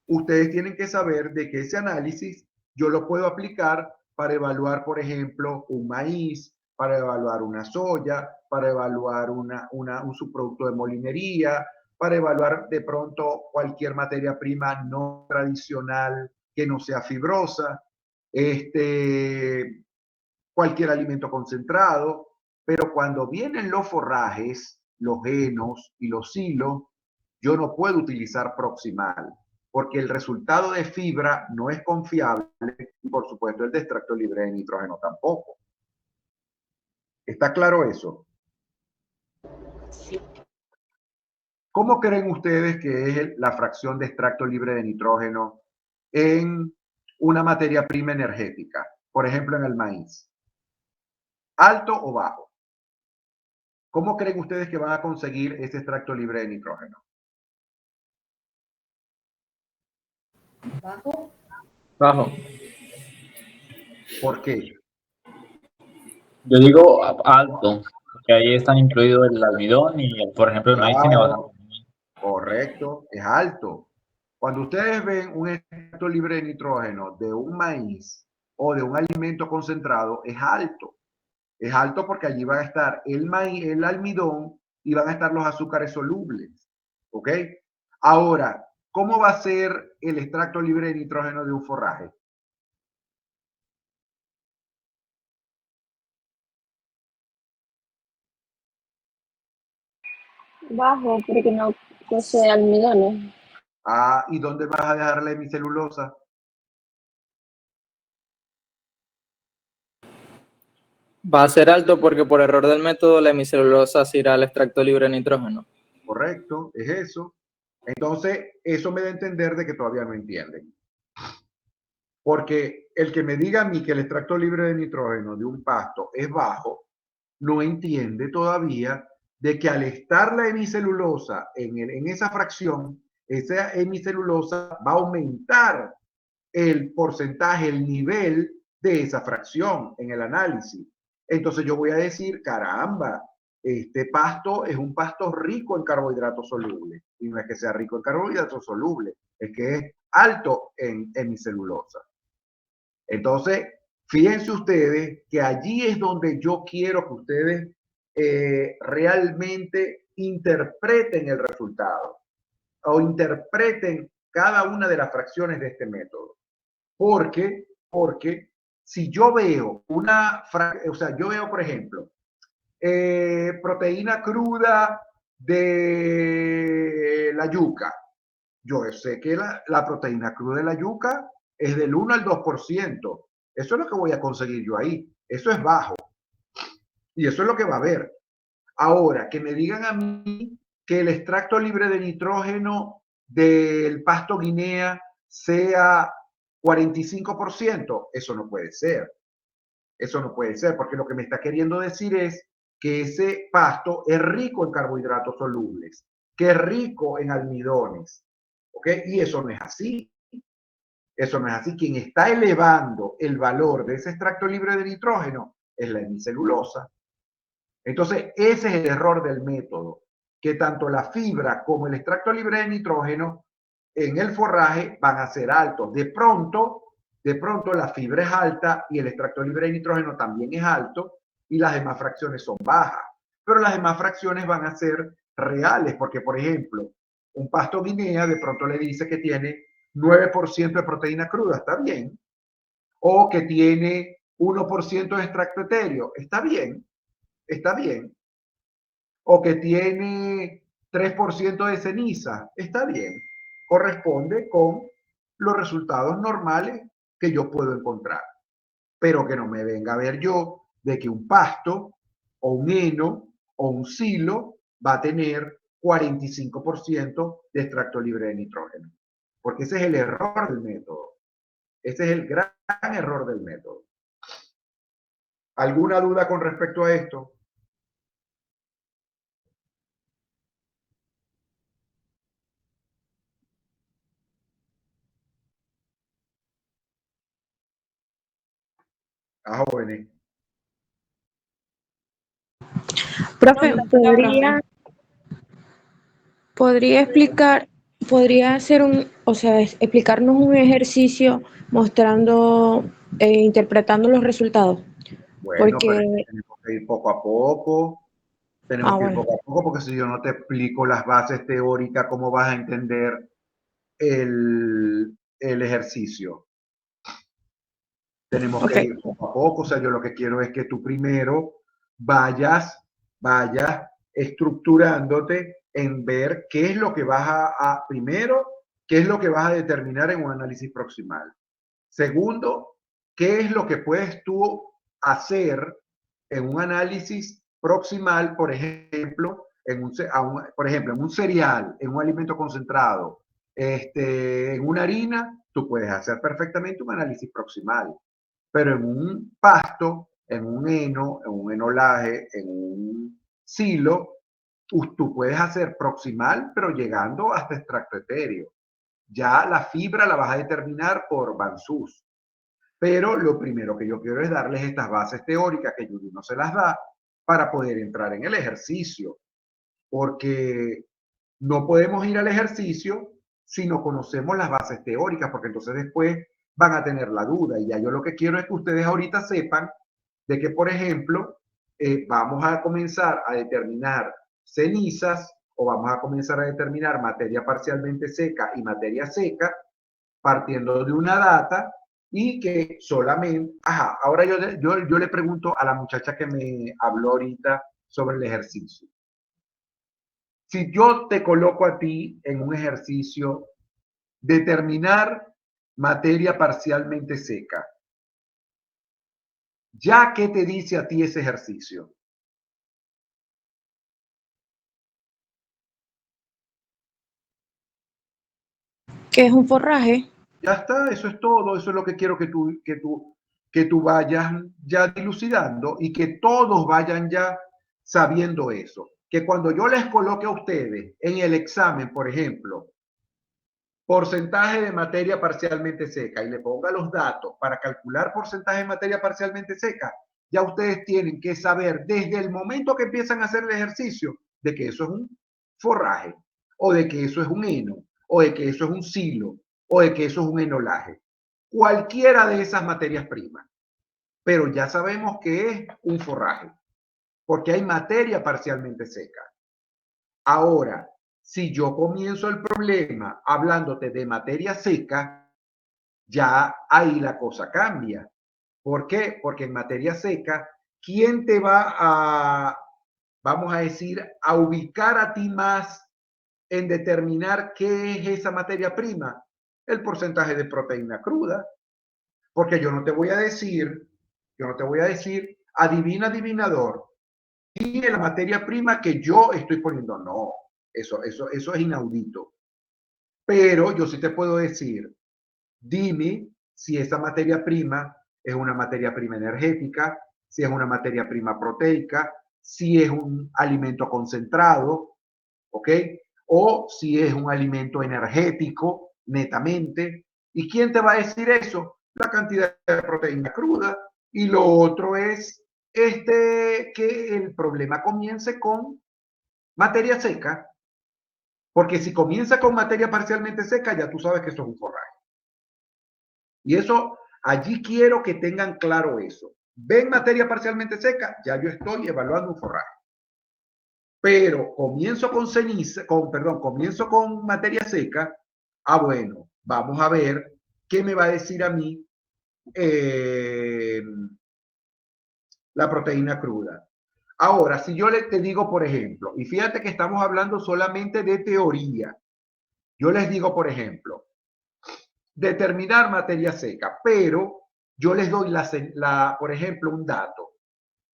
ustedes tienen que saber de que ese análisis yo lo puedo aplicar para evaluar, por ejemplo, un maíz, para evaluar una soya, para evaluar un subproducto de molinería, para evaluar de pronto cualquier materia prima no tradicional que no sea fibrosa, cualquier alimento concentrado, pero cuando vienen los forrajes, los henos y los silos, yo no puedo utilizar proximal, porque el resultado de fibra no es confiable y por supuesto el de extracto libre de nitrógeno tampoco. ¿Está claro eso? Sí. ¿Cómo creen ustedes que es la fracción de extracto libre de nitrógeno en una materia prima energética? Por ejemplo, en el maíz. ¿Alto o bajo? ¿Cómo creen ustedes que van a conseguir ese extracto libre de nitrógeno? Bajo. Bajo. ¿Por qué? Yo digo alto, porque ahí están incluidos el almidón y, por ejemplo, el maíz tiene bastante. Correcto, es alto. Cuando ustedes ven un extracto libre de nitrógeno de un maíz o de un alimento concentrado, es alto. Es alto porque allí van a estar el maíz, el almidón y van a estar los azúcares solubles. ¿Ok? Ahora, ¿cómo va a ser el extracto libre de nitrógeno de un forraje? Bajo, porque no posee almidones. Ah, ¿y dónde vas a dejar la hemicelulosa? Va a ser alto porque por error del método la hemicelulosa se irá al extracto libre de nitrógeno. Correcto, es eso. Entonces, eso me da a entender de que todavía no entienden. Porque el que me diga a mí que el extracto libre de nitrógeno de un pasto es bajo, no entiende todavía de que al estar la hemicelulosa en esa fracción, esa hemicelulosa va a aumentar el porcentaje, el nivel de esa fracción en el análisis. Entonces yo voy a decir, caramba, este pasto es un pasto rico en carbohidratos solubles. Y no es que sea rico en carbohidratos solubles, es que es alto en hemicelulosa. Entonces, fíjense ustedes que allí es donde yo quiero que ustedes realmente interpreten el resultado o interpreten cada una de las fracciones de este método. Porque si yo veo yo veo, por ejemplo, proteína cruda de la yuca. Yo sé que la proteína cruda de la yuca es del 1 al 2%. Eso es lo que voy a conseguir yo ahí. Eso es bajo. Y eso es lo que va a haber. Ahora, que me digan a mí que el extracto libre de nitrógeno del pasto guinea sea 45%, eso no puede ser. Eso no puede ser, porque lo que me está queriendo decir es que ese pasto es rico en carbohidratos solubles, que es rico en almidones. ¿Ok? Y eso no es así. Eso no es así. Quien está elevando el valor de ese extracto libre de nitrógeno es la hemicelulosa. Entonces, ese es el error del método. que tanto la fibra como el extracto libre de nitrógeno en el forraje van a ser altos. De pronto la fibra es alta y el extracto libre de nitrógeno también es alto y las demás fracciones son bajas. Pero las demás fracciones van a ser reales, porque por ejemplo, un pasto guinea de pronto le dice que tiene 9% de proteína cruda, está bien. O que tiene 1% de extracto etéreo, está bien, está bien. O que tiene 3% de ceniza, está bien. Corresponde con los resultados normales que yo puedo encontrar. Pero que no me venga a ver yo de que un pasto o un heno o un silo va a tener 45% de extracto libre de nitrógeno. Porque ese es el error del método. Ese es el gran error del método. ¿Alguna duda con respecto a esto? Ah, jóvenes. Profe, podría hacer explicarnos un ejercicio mostrando, interpretando los resultados. Bueno, Porque, pero tenemos que ir poco a poco. Tenemos que ir bueno. poco a poco, porque si yo no te explico las bases teóricas, ¿cómo vas a entender el ejercicio? Tenemos que ir poco a poco. O sea, yo lo que quiero es que tú primero vayas estructurándote en ver qué es lo que vas primero, qué es lo que vas a determinar en un análisis proximal. Segundo, qué es lo que puedes tú hacer en un análisis proximal, por ejemplo, en un cereal, en un alimento concentrado, en una harina, tú puedes hacer perfectamente un análisis proximal. Pero en un pasto, en un heno, en un enolaje, en un silo, tú puedes hacer proximal, pero llegando hasta extracto etéreo. Ya la fibra la vas a determinar por Van-Sus. Pero lo primero que yo quiero es darles estas bases teóricas que Judy no se las da para poder entrar en el ejercicio. Porque no podemos ir al ejercicio si no conocemos las bases teóricas, porque entonces después van a tener la duda. Y ya yo lo que quiero es que ustedes ahorita sepan de que, por ejemplo, vamos a comenzar a determinar cenizas o vamos a comenzar a determinar materia parcialmente seca y materia seca partiendo de una data y que solamente, ahora yo le pregunto a la muchacha que me habló ahorita sobre el ejercicio. Si yo te coloco a ti en un ejercicio, determinar materia parcialmente seca, ¿ya qué te dice a ti ese ejercicio? ¿Qué es un forraje? Ya está, eso es todo, eso es lo que quiero que tú vayas ya dilucidando y que todos vayan ya sabiendo eso. Que cuando yo les coloque a ustedes en el examen, por ejemplo, porcentaje de materia parcialmente seca y le ponga los datos para calcular porcentaje de materia parcialmente seca, ya ustedes tienen que saber desde el momento que empiezan a hacer el ejercicio de que eso es un forraje, o de que eso es un heno, o de que eso es un silo, o de que eso es un enolaje. Cualquiera de esas materias primas. Pero ya sabemos que es un forraje, porque hay materia parcialmente seca. Ahora, si yo comienzo el problema hablándote de materia seca, ya ahí la cosa cambia. ¿Por qué? Porque en materia seca, ¿quién te va a, vamos a decir, a ubicar a ti más en determinar qué es esa materia prima? El porcentaje de proteína cruda. Porque yo no te voy a decir, adivina, adivinador, y la materia prima que yo estoy poniendo. No, eso es inaudito. Pero yo sí te puedo decir, dime si esa materia prima es una materia prima energética, si es una materia prima proteica, si es un alimento concentrado, ¿ok? O si es un alimento energético, netamente. ¿Y quién te va a decir eso? La cantidad de proteína cruda. Y lo otro es que el problema comience con materia seca, porque si comienza con materia parcialmente seca, ya tú sabes que eso es un forraje. Y eso, allí quiero que tengan claro eso. Ven materia parcialmente seca, ya yo estoy evaluando un forraje. Pero comienzo con ceniza, comienzo con materia seca. Ah, bueno, vamos a ver qué me va a decir a mí la proteína cruda. Ahora, si yo te digo, por ejemplo, y fíjate que estamos hablando solamente de teoría, yo les digo, por ejemplo, determinar materia seca, pero yo les doy, por ejemplo, un dato.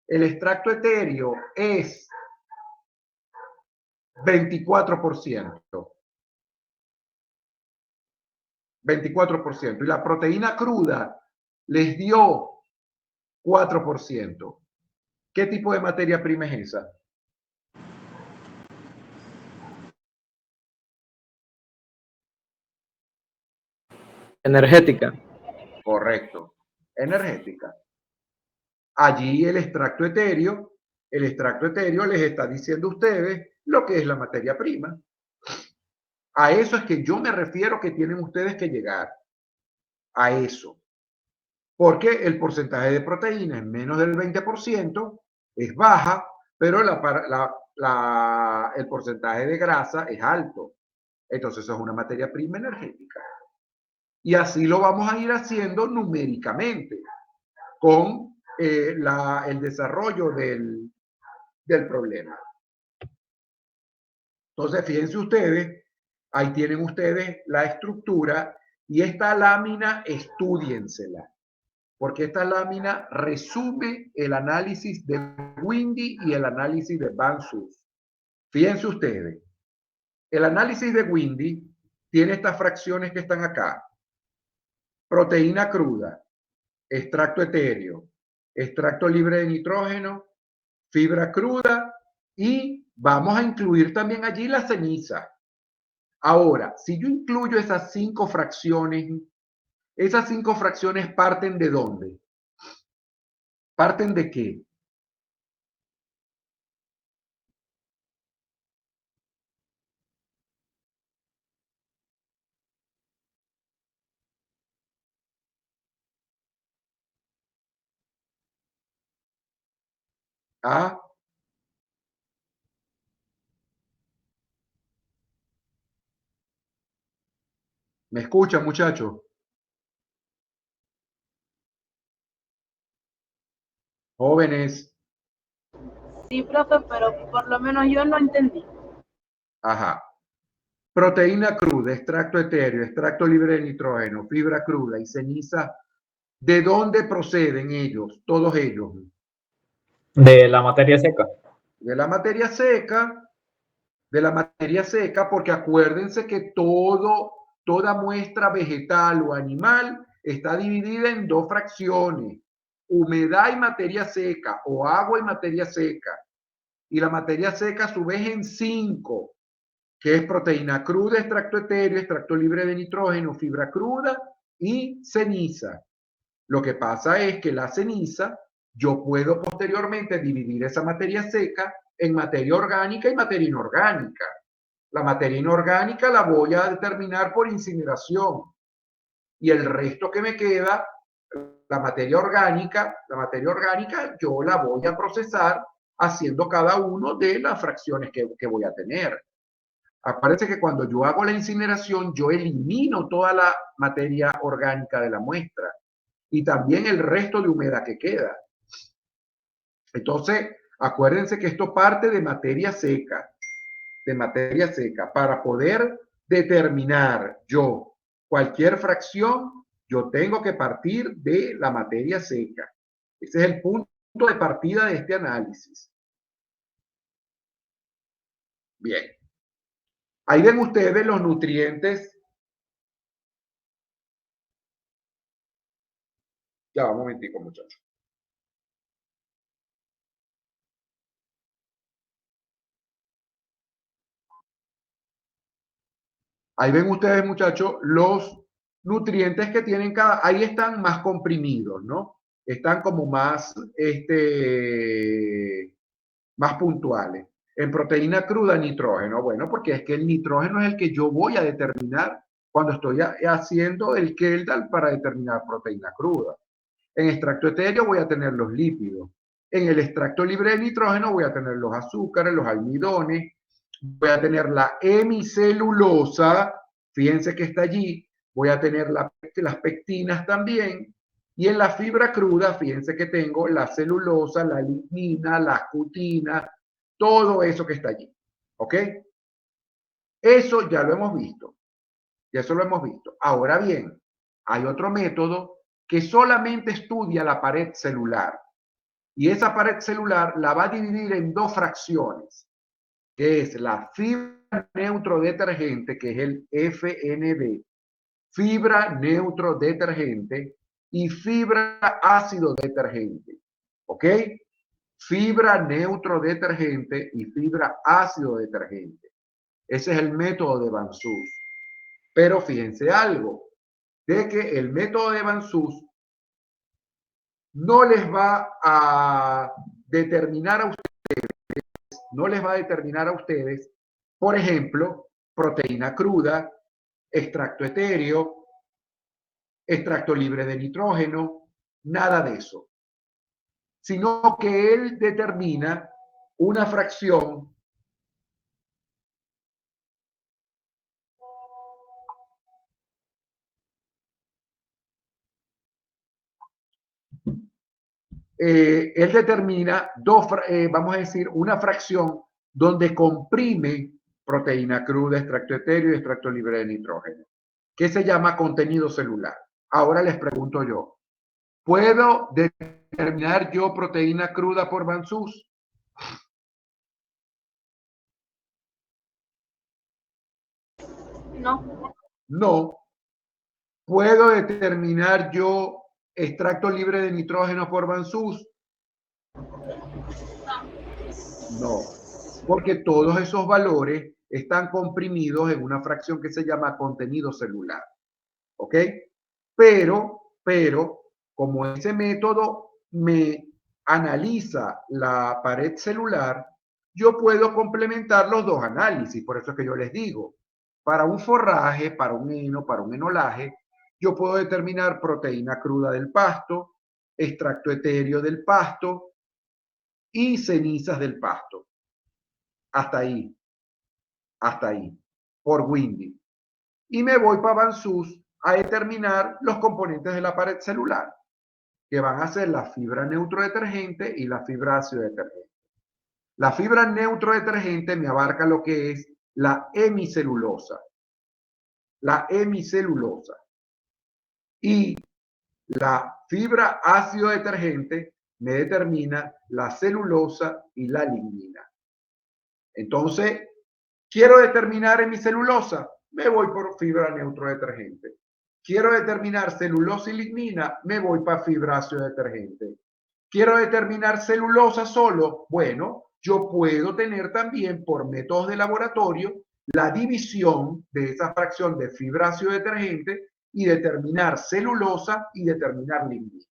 El extracto etéreo es 24%. 24%. Y la proteína cruda les dio 4%. ¿Qué tipo de materia prima es esa? Energética. Correcto. Energética. Allí el extracto etéreo les está diciendo a ustedes lo que es la materia prima. A eso es que yo me refiero que tienen ustedes que llegar. A eso. Porque el porcentaje de proteína es menos del 20%, es baja, pero el porcentaje de grasa es alto. Entonces eso es una materia prima energética. Y así lo vamos a ir haciendo numéricamente con el desarrollo del problema. Entonces, fíjense ustedes, ahí tienen ustedes la estructura y esta lámina estudiensela, porque esta lámina resume el análisis de Windy y el análisis de Van Sus. Fíjense ustedes, el análisis de Windy tiene estas fracciones que están acá. Proteína cruda, extracto etéreo, extracto libre de nitrógeno, fibra cruda y vamos a incluir también allí la ceniza. Ahora, si yo incluyo esas 5 fracciones, esas 5 fracciones parten ¿de dónde? ¿Parten de qué? ¿Ah? ¿Me escuchan, muchachos? Jóvenes. Sí, profe, pero por lo menos yo no entendí. Ajá. Proteína cruda, extracto etéreo, extracto libre de nitrógeno, fibra cruda y ceniza. ¿De dónde proceden ellos, todos ellos? De la materia seca. De la materia seca, porque acuérdense que toda muestra vegetal o animal está dividida en 2 fracciones, humedad y materia seca, o agua y materia seca. Y la materia seca a su vez en 5, que es proteína cruda, extracto etéreo, extracto libre de nitrógeno, fibra cruda y ceniza. Lo que pasa es que la ceniza, yo puedo posteriormente dividir esa materia seca en materia orgánica y materia inorgánica. La materia inorgánica la voy a determinar por incineración. Y el resto que me queda, la materia orgánica yo la voy a procesar haciendo cada uno de las fracciones que voy a tener. Acuérdense que cuando yo hago la incineración, yo elimino toda la materia orgánica de la muestra y también el resto de humedad que queda. Entonces, acuérdense que esto parte de materia seca, para poder determinar yo cualquier fracción, yo tengo que partir de la materia seca. Ese es el punto de partida de este análisis. Bien. Ahí ven ustedes los nutrientes. Ya va un momentico, muchachos. Ahí ven ustedes, muchachos, los nutrientes que tienen ahí están más comprimidos, ¿no? Están como más puntuales. En proteína cruda, nitrógeno. Bueno, porque es que el nitrógeno es el que yo voy a determinar cuando estoy haciendo el Kjeldahl para determinar proteína cruda. En extracto etéreo voy a tener los lípidos. En el extracto libre de nitrógeno voy a tener los azúcares, los almidones, voy a tener la hemicelulosa, fíjense que está allí, voy a tener las pectinas también, y en la fibra cruda, fíjense que tengo la celulosa, la lignina, la cutina, todo eso que está allí, ¿ok? Eso ya lo hemos visto, Ahora bien, hay otro método que solamente estudia la pared celular, y esa pared celular la va a dividir en dos fracciones, que es la fibra neutro-detergente, que es el FND, fibra neutro-detergente y fibra ácido-detergente. ¿Ok? Fibra neutro-detergente y fibra ácido-detergente. Ese es el método de Van Suss. Pero fíjense algo, de que el método de Van Suss no les va a determinar a ustedes, por ejemplo, proteína cruda, extracto etéreo, extracto libre de nitrógeno, nada de eso. Sino que él determina una fracción él determina vamos a decir, una fracción donde comprime proteína cruda, extracto etéreo y extracto libre de nitrógeno, que se llama contenido celular. Ahora les pregunto yo, ¿puedo determinar yo proteína cruda por Van Suss? No. No. ¿Puedo determinar yo extracto libre de nitrógeno por Van Suss? No, porque todos esos valores están comprimidos en una fracción que se llama contenido celular. ¿Ok? Pero, como ese método me analiza la pared celular, yo puedo complementar los dos análisis. Por eso es que yo les digo, para un forraje, para un heno, para un enolaje, yo puedo determinar proteína cruda del pasto, extracto etéreo del pasto y cenizas del pasto. Hasta ahí, por Windy. Y me voy para Van Suss a determinar los componentes de la pared celular, que van a ser la fibra neutrodetergente y la fibra ácido detergente. La fibra neutrodetergente me abarca lo que es la hemicelulosa. Y la fibra ácido detergente me determina la celulosa y la lignina. Entonces, quiero determinar hemicelulosa, me voy por fibra neutrodetergente. Quiero determinar celulosa y lignina, me voy para fibra ácido detergente. Quiero determinar celulosa solo, bueno, yo puedo tener también por métodos de laboratorio la división de esa fracción de fibra ácido detergente y determinar celulosa y determinar lignina.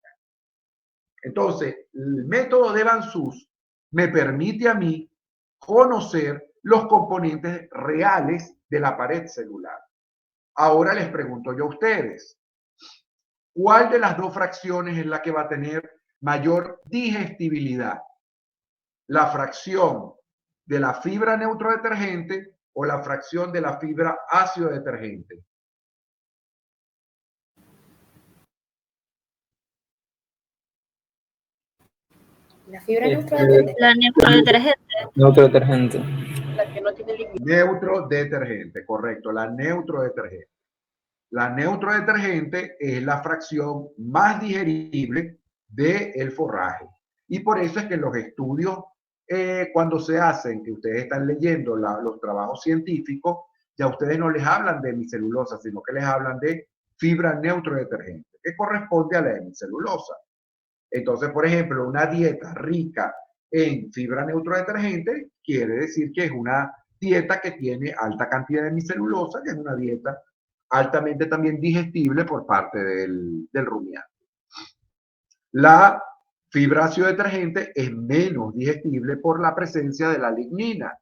Entonces, el método de Van Suss me permite a mí conocer los componentes reales de la pared celular. Ahora les pregunto yo a ustedes, ¿cuál de las dos fracciones es la que va a tener mayor digestibilidad? ¿La fracción de la fibra neutrodetergente o la fracción de la fibra ácido detergente? La fibra neutrodetergente. La neutrodetergente. Neutrodetergente. La que no tiene líquido. Neutrodetergente, correcto, la neutrodetergente. La neutrodetergente es la fracción más digerible del forraje. Y por eso es que los estudios, cuando se hacen, que ustedes están leyendo los trabajos científicos, ya ustedes no les hablan de hemicelulosa, sino que les hablan de fibra neutrodetergente, que corresponde a la hemicelulosa. Entonces, por ejemplo, una dieta rica en fibra neutrodetergente quiere decir que es una dieta que tiene alta cantidad de hemicelulosa, que es una dieta altamente también digestible por parte del rumiante. La fibra ácido detergente es menos digestible por la presencia de la lignina.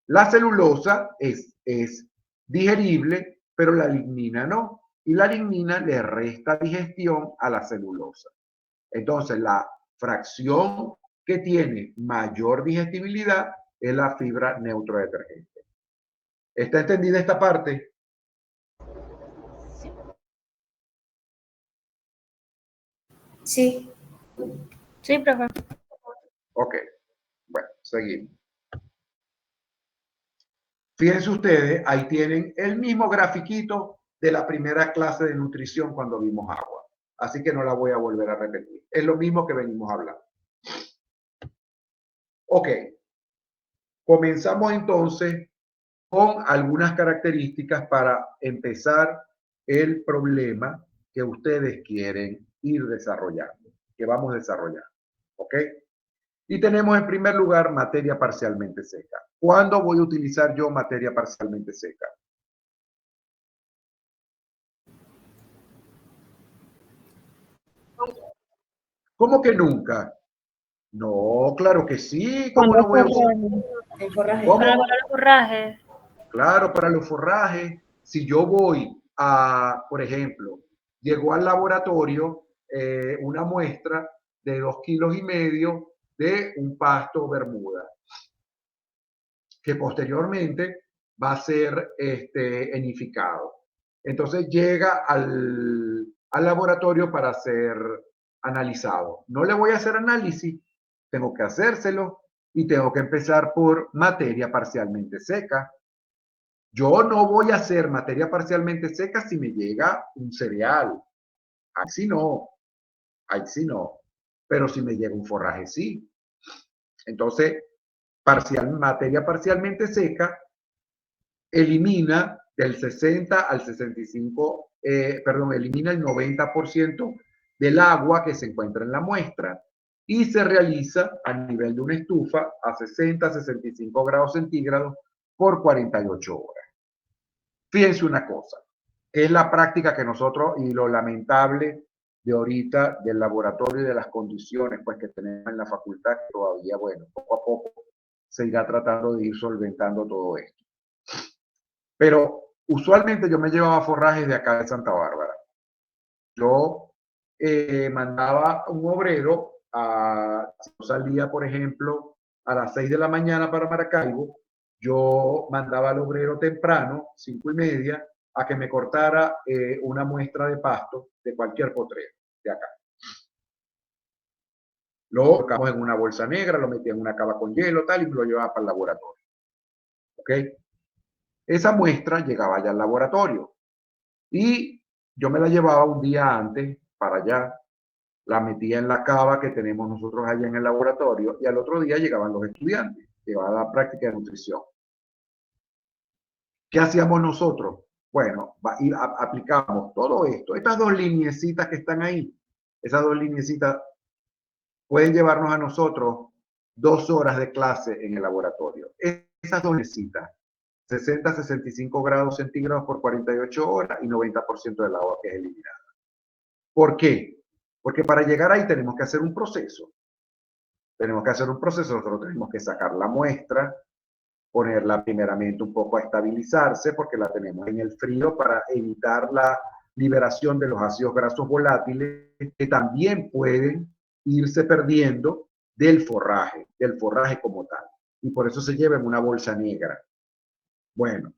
La celulosa es digerible, pero la lignina no. Y la lignina le resta digestión a la celulosa. Entonces, la fracción que tiene mayor digestibilidad es la fibra neutrodetergente. ¿Está entendida esta parte? Sí. Sí, profe. Ok, bueno, seguimos. Fíjense ustedes, ahí tienen el mismo grafiquito de la primera clase de nutrición cuando vimos agua. Así que no la voy a volver a repetir. Es lo mismo que venimos hablando. Ok, comenzamos entonces con algunas características para empezar el problema que ustedes quieren ir desarrollando, que vamos desarrollando. ¿Ok? Y tenemos en primer lugar materia parcialmente seca. ¿Cuándo voy a utilizar yo materia parcialmente seca? ¿Cómo que nunca? No, claro que sí. ¿Cómo Cuando no voy a usar? El forraje. ¿Cómo? Para el forraje. Claro, para los forrajes. Si yo voy a, por ejemplo, llegó al laboratorio una muestra de 2,5 kilos de un pasto bermuda, que posteriormente va a ser enificado. Entonces llega al laboratorio para ser analizado. No le voy a hacer análisis, tengo que hacérselo y tengo que empezar por materia parcialmente seca. Yo no voy a hacer materia parcialmente seca si me llega un cereal. Ahí sí no, ahí sí no. Pero si me llega un forraje, sí. Entonces, materia parcialmente seca elimina del 60 al 65, elimina el 90% del agua que se encuentra en la muestra y se realiza a nivel de una estufa a 60-65 grados centígrados por 48 horas. Fíjense una cosa, es la práctica que nosotros, y lo lamentable de ahorita del laboratorio y de las condiciones pues que tenemos en la facultad, que todavía, bueno, poco a poco se irá tratando de ir solventando todo esto. Pero usualmente yo me llevaba forrajes de acá de Santa Bárbara. Yo mandaba un obrero, si yo salía, por ejemplo, a las 6 de la mañana para Maracaibo, yo mandaba al obrero temprano, 5:30, a que me cortara una muestra de pasto de cualquier potrero de acá. Lo colocamos en una bolsa negra, lo metía en una cava con hielo, tal, y me lo llevaba para el laboratorio. ¿Ok? Esa muestra llegaba allá al laboratorio y yo me la llevaba un día antes para allá, la metía en la cava que tenemos nosotros allá en el laboratorio y al otro día llegaban los estudiantes, llevaban la práctica de nutrición. ¿Qué hacíamos nosotros? Bueno, aplicamos todo esto. Estas dos lineecitas que están ahí, esas dos lineecitas pueden llevarnos a nosotros 2 horas de clase en el laboratorio. Esas dos lineecitas, 60-65 grados centígrados por 48 horas y 90% del agua que es eliminada. ¿Por qué? Porque para llegar ahí tenemos que hacer un proceso. Nosotros tenemos que sacar la muestra, ponerla primeramente un poco a estabilizarse porque la tenemos en el frío para evitar la liberación de los ácidos grasos volátiles que también pueden irse perdiendo del forraje como tal. Y por eso se lleva en una bolsa negra. Bueno,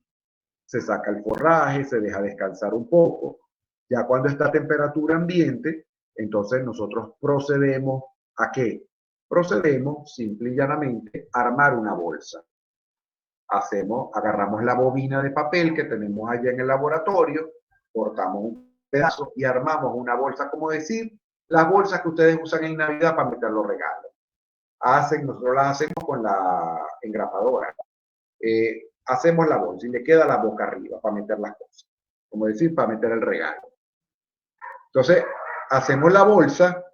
se saca el forraje, se deja descansar un poco. Ya cuando está a temperatura ambiente, entonces nosotros procedemos ¿a qué? Procedemos simple y llanamente a armar una bolsa. Agarramos la bobina de papel que tenemos allá en el laboratorio, cortamos un pedazo y armamos una bolsa, como decir, las bolsas que ustedes usan en Navidad para meter los regalos. Nosotros las hacemos con la engrapadora. Hacemos la bolsa y le queda la boca arriba para meter las cosas, como decir, para meter el regalo. Entonces, hacemos la bolsa.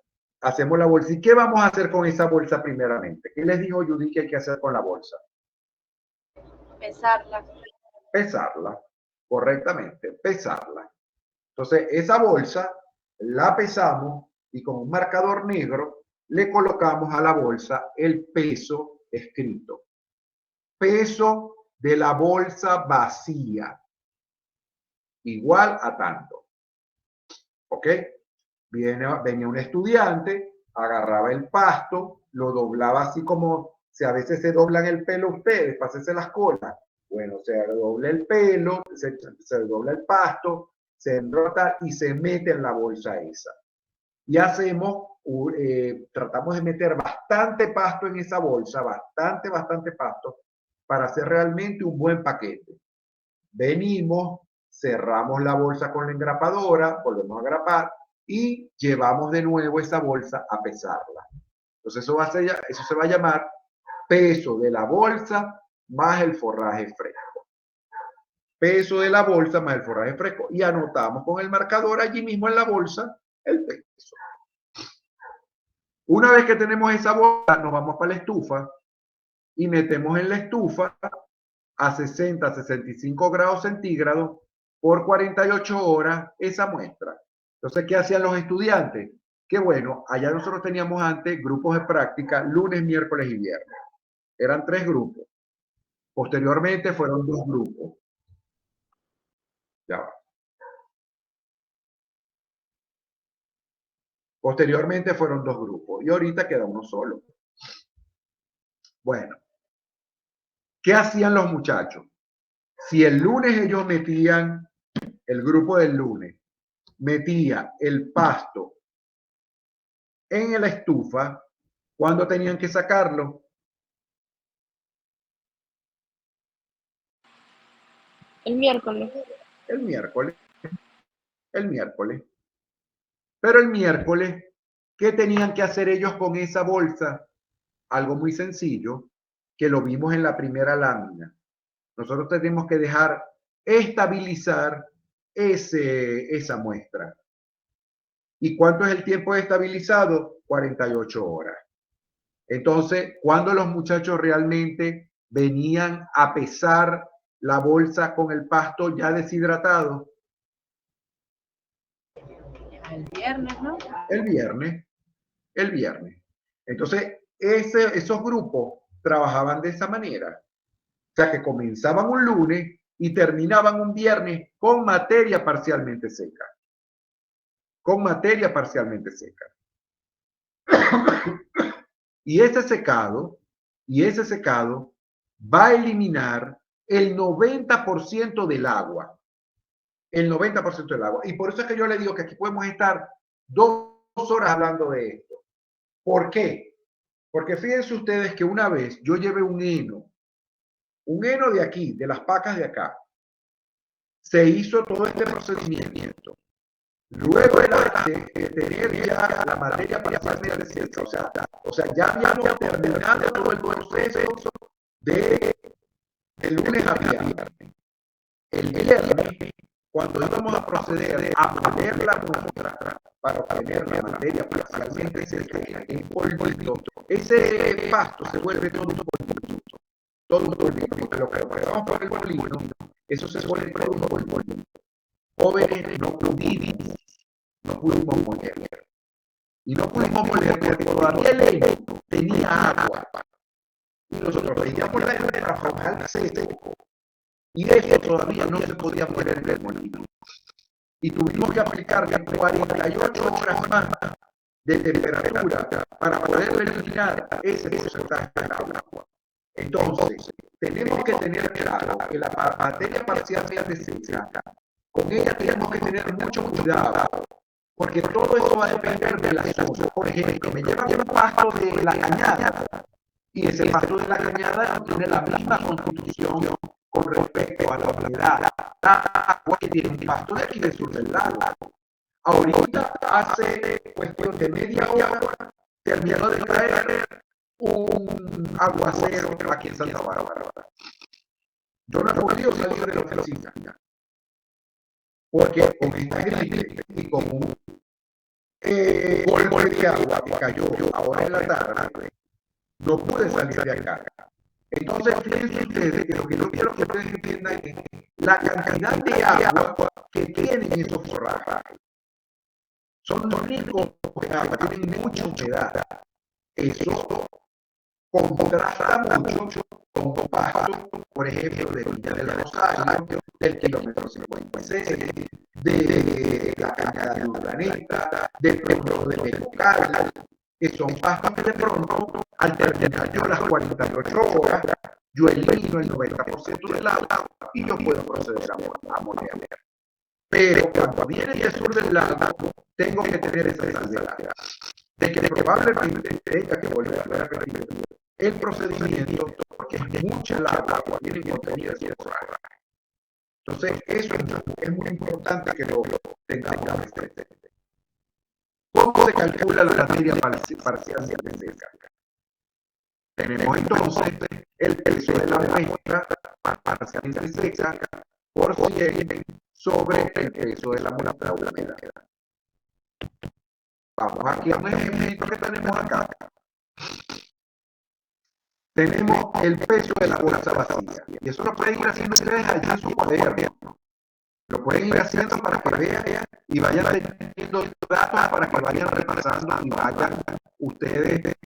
¿Y qué vamos a hacer con esa bolsa primeramente? ¿Qué les dijo Judy que hay que hacer con la bolsa? Pesarla. Pesarla, correctamente, pesarla. Entonces, esa bolsa la pesamos y con un marcador negro le colocamos a la bolsa el peso escrito. peso de la bolsa vacía, igual a tanto. ¿Ok? Venía un estudiante, agarraba el pasto, lo doblaba así como si a veces se doblan el pelo ustedes para hacerse las colas. Bueno, se dobla el pelo, se dobla el pasto, se enrota y se mete en la bolsa esa. Y tratamos de meter bastante pasto en esa bolsa, bastante pasto, para hacer realmente un buen paquete. Venimos, cerramos la bolsa con la engrapadora, volvemos a grapar y llevamos de nuevo esa bolsa a pesarla. Entonces eso se va a llamar peso de la bolsa más el forraje fresco. Peso de la bolsa más el forraje fresco. Y anotamos con el marcador allí mismo en la bolsa el peso. Una vez que tenemos esa bolsa, nos vamos para la estufa y metemos en la estufa a 60-65 grados centígrados por 48 horas esa muestra. Entonces, ¿qué hacían los estudiantes? Que bueno, allá nosotros teníamos antes grupos de práctica lunes, miércoles y viernes. Eran 3 grupos. Posteriormente fueron 2 grupos. Ya va. Posteriormente fueron 2 grupos y ahorita queda uno solo. Bueno, ¿qué hacían los muchachos? Si el lunes ellos metían, el grupo del lunes, metía el pasto en la estufa, ¿cuándo tenían que sacarlo? El miércoles. El miércoles. El miércoles. Pero el miércoles, ¿qué tenían que hacer ellos con esa bolsa? Algo muy sencillo, que lo vimos en la primera lámina. Nosotros tenemos que dejar estabilizar esa muestra. ¿Y cuánto es el tiempo estabilizado? 48 horas. Entonces, ¿cuándo los muchachos realmente venían a pesar la bolsa con el pasto ya deshidratado? El viernes, ¿no? El viernes. Entonces, esos grupos trabajaban de esa manera. O sea, que comenzaban un lunes y terminaban un viernes con materia parcialmente seca. Con materia parcialmente seca. Y ese secado va a eliminar el 90% del agua. El 90% del agua. Y por eso es que yo le digo que aquí podemos estar 2 horas hablando de esto. ¿Por qué? Porque fíjense ustedes que una vez yo llevé un heno de aquí, de las pacas de acá. Se hizo todo este procedimiento. Luego de tener ya la materia parcialmente seca, o sea, ya habíamos terminado todo el proceso de lunes a viernes. El viernes, cuando íbamos a proceder a poner la muestra para obtener la materia parcialmente seca en polvito, ese pasto se vuelve todo un polvito. Todo un polvito. Porque lo que pasamos por el molino, eso se vuelve todo un polvito. Jóvenes, no pudimos moler. Y no pudimos moler porque todavía el heno tenía agua. Y nosotros veíamos la heno formal seco. Y eso todavía no se podía moler en el molino. Y tuvimos que aplicar 48 horas más de temperatura para poder eliminar ese porcentaje de agua. Entonces, tenemos que tener claro que la materia parcialmente seca, con ella tenemos que tener mucho cuidado, porque todo eso va a depender de la zona. Por ejemplo, me llevan un pasto de la cañada, y ese pasto de la cañada no tiene la misma constitución con respecto a la humedad que tiene un pasto de aquí del sur del lago. Ahorita, hace cuestión de media hora, terminó de caer un aguacero aquí en Santa Bárbara. Yo no he podido salir de la oficina, porque con esta gripe y con un golpe de agua que cayó ahora en la tarde, no pude salir de acá. Entonces, fíjense ustedes que lo que yo quiero que ustedes entiendan es la cantidad de agua que tienen esos forrajes. Son ricos en agua, tienen mucha humedad. Eso contrasta mucho con pasto por ejemplo, de Villa del Rosario, del kilómetro 56, de la Cañada de Urdaneta, del pueblo de Mecocal, que son pastos que de pronto, al terminar yo las 48 horas, yo elimino el 90% del agua y yo puedo proceder a moler. Pero cuando viene el sur del lago, tengo que tener esa seguridad de que probablemente tenga que volver a repetir el procedimiento porque es mucha el agua que tiene contenido de forraje. Entonces, eso es muy importante que lo tengamos presente. ¿Cómo se calcula la materia parcialmente seca? Tenemos entonces el peso de la muestra parcialmente seca por 100 sobre el peso de la muestra húmeda. Vamos aquí a un ejemplo que tenemos acá. Tenemos el peso de la bolsa vacía. Y eso lo pueden ir haciendo ustedes allí en su cuaderno. Lo pueden ir haciendo para que vean y vayan teniendo datos para que vayan repasando y vayan ustedes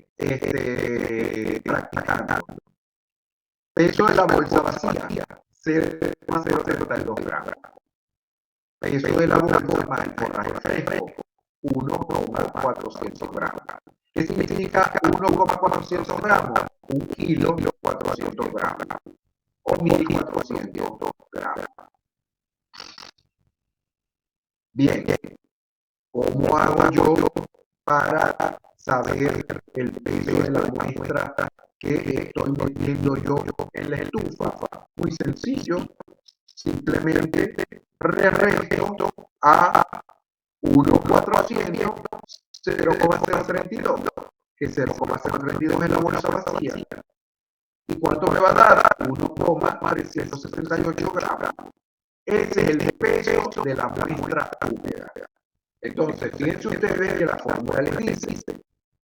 practicando. Peso de la bolsa vacía, 0,032 gramos. Peso de la bolsa más el forraje fresco, 1,400 gramos. ¿Qué significa 1,400 gramos? 1 kilo, 400 gramos. O 1.400 gramos. Bien, ¿cómo hago yo para saber el peso de la muestra que estoy metiendo yo en la estufa? Muy sencillo, simplemente resto a 1,400, 0,032, que 0,032 es la bolsa vacía. ¿Y cuánto me va a dar? 1,368 gramos. Ese es el peso de la muestra húmeda. Entonces, fíjense ustedes que la fórmula les dice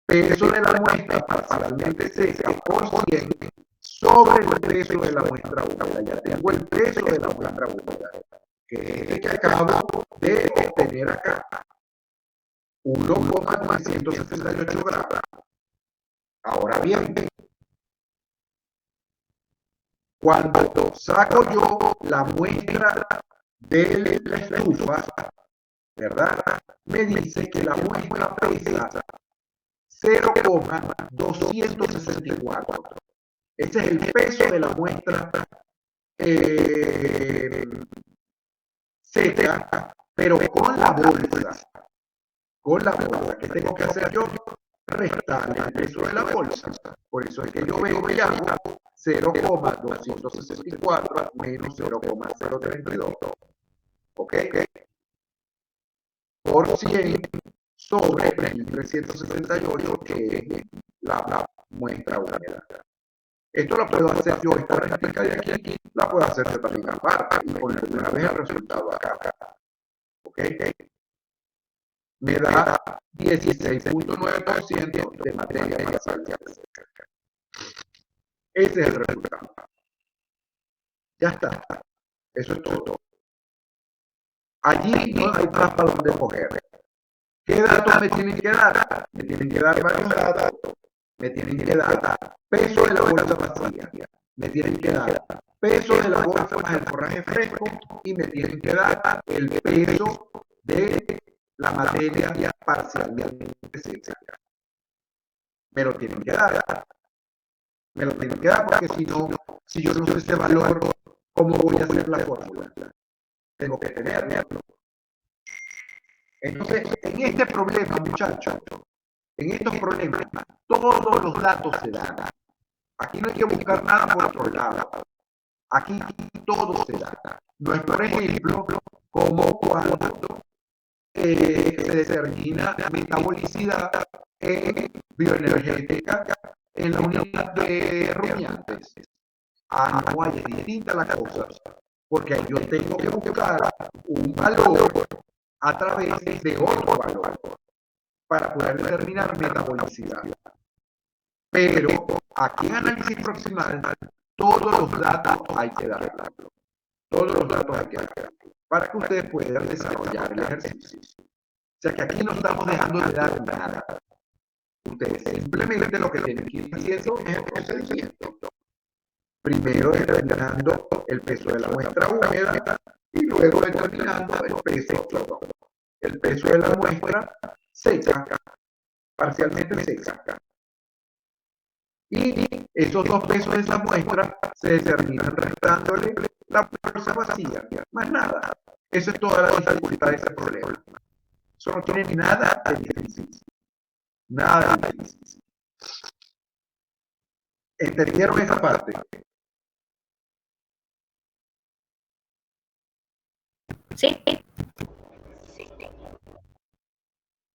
peso de la muestra parcialmente seca por 100 sobre el peso de la muestra húmeda. Ya tengo el peso de la muestra húmeda, que es el que acabo de obtener acá. 1,968 gramos. Ahora bien, cuando saco yo la muestra de la estufa, ¿verdad? Me dice que la muestra pesa 0,264. Ese es el peso de la muestra seca, pero con la bolsa. Con la bolsa, ¿qué tengo que hacer yo? Restarle el peso de la bolsa. Por eso es que yo veo y hago 0,264 menos 0,032. ¿Ok? Por 100 sobre 1368, que es la muestra húmeda. Esto lo puedo hacer yo, esta práctica de aquí, la puedo hacer de también aparte y poner una vez el resultado acá. ¿Ok? Me da 16,9% de materia parcialmente seca. Ese es el resultado. Ya está. Eso es todo. Allí no hay más para dónde coger. ¿Qué datos me tienen que dar? Me tienen que dar varios datos. Me tienen que dar peso de la bolsa vacía. Me tienen que dar peso de la bolsa más el forraje fresco. Y me tienen que dar el peso de la materia parcialmente seca. Me lo tienen que dar. Me lo tienen que dar porque si no, si yo no sé ese valor, ¿cómo voy a hacer la fórmula? Tengo que tenerlo. Entonces, en este problema, muchachos, en estos problemas, todos los datos se dan. Aquí no hay que buscar nada por otro lado. Aquí todo se da. No es, por ejemplo, como cuando se determina metabolicidad en bioenergética en la unidad de rumiantes. No hay distinta la cosa, porque yo tengo que buscar un valor a través de otro valor para poder determinar metabolicidad. Pero aquí en análisis proximal, todos los datos hay que darlos. Todos los datos hay que darlos para que ustedes puedan desarrollar el ejercicio. O sea que aquí no estamos dejando de dar nada. Ustedes simplemente lo que tienen que ir haciendo es el procedimiento. Primero determinando el peso de la muestra húmeda y luego determinando el peso de la muestra seca, parcialmente seca. Y esos dos pesos de esa muestra se determinan restándole la bolsa vacía, más nada. Eso es toda la dificultad de ese problema. Eso no tiene nada de difícil. Nada de difícil. ¿Entendieron esa parte? Sí.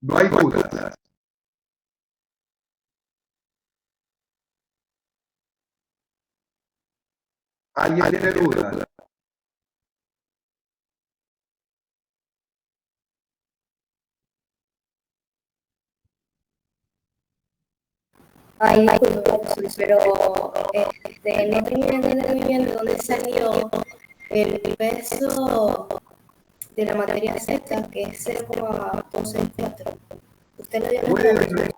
No hay dudas. ¿Alguien tiene dudas? Ay, disculpe, pero no terminé de entender bien de dónde salió el peso de la materia seca, que es 0,264. ¿Usted lo dio en el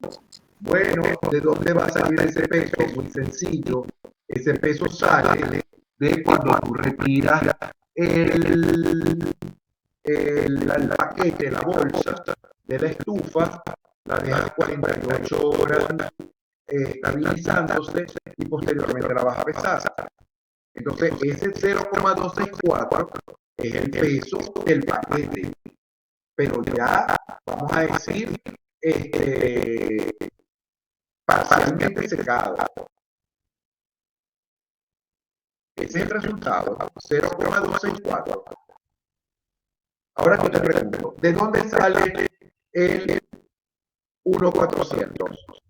Bueno, ¿de dónde va a salir ese peso? Muy sencillo. Ese peso sale de cuando tú retiras el paquete, la bolsa de la estufa, la dejas 48 horas estabilizándose y posteriormente la vas a pesar. Entonces, ese 0,264 es el peso del paquete. Pero ya, vamos a decir, parcialmente secado. Ese es el resultado, 0,264. Ahora yo te pregunto, ¿de dónde sale el 1,400?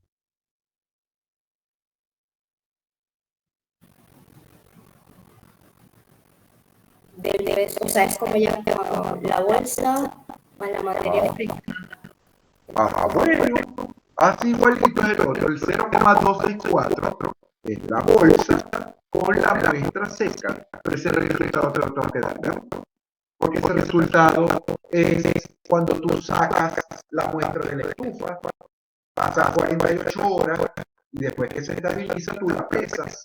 del peso? O sea, es como ya la bolsa más la materia fría. Ajá, bueno, así igualito es el otro, el 0,264 es la bolsa con la muestra seca, pero ese resultado te lo tengo que dar, ¿no? Porque ese resultado es cuando tú sacas la muestra de la estufa, pasas 48 horas y después que se estabiliza tú la pesas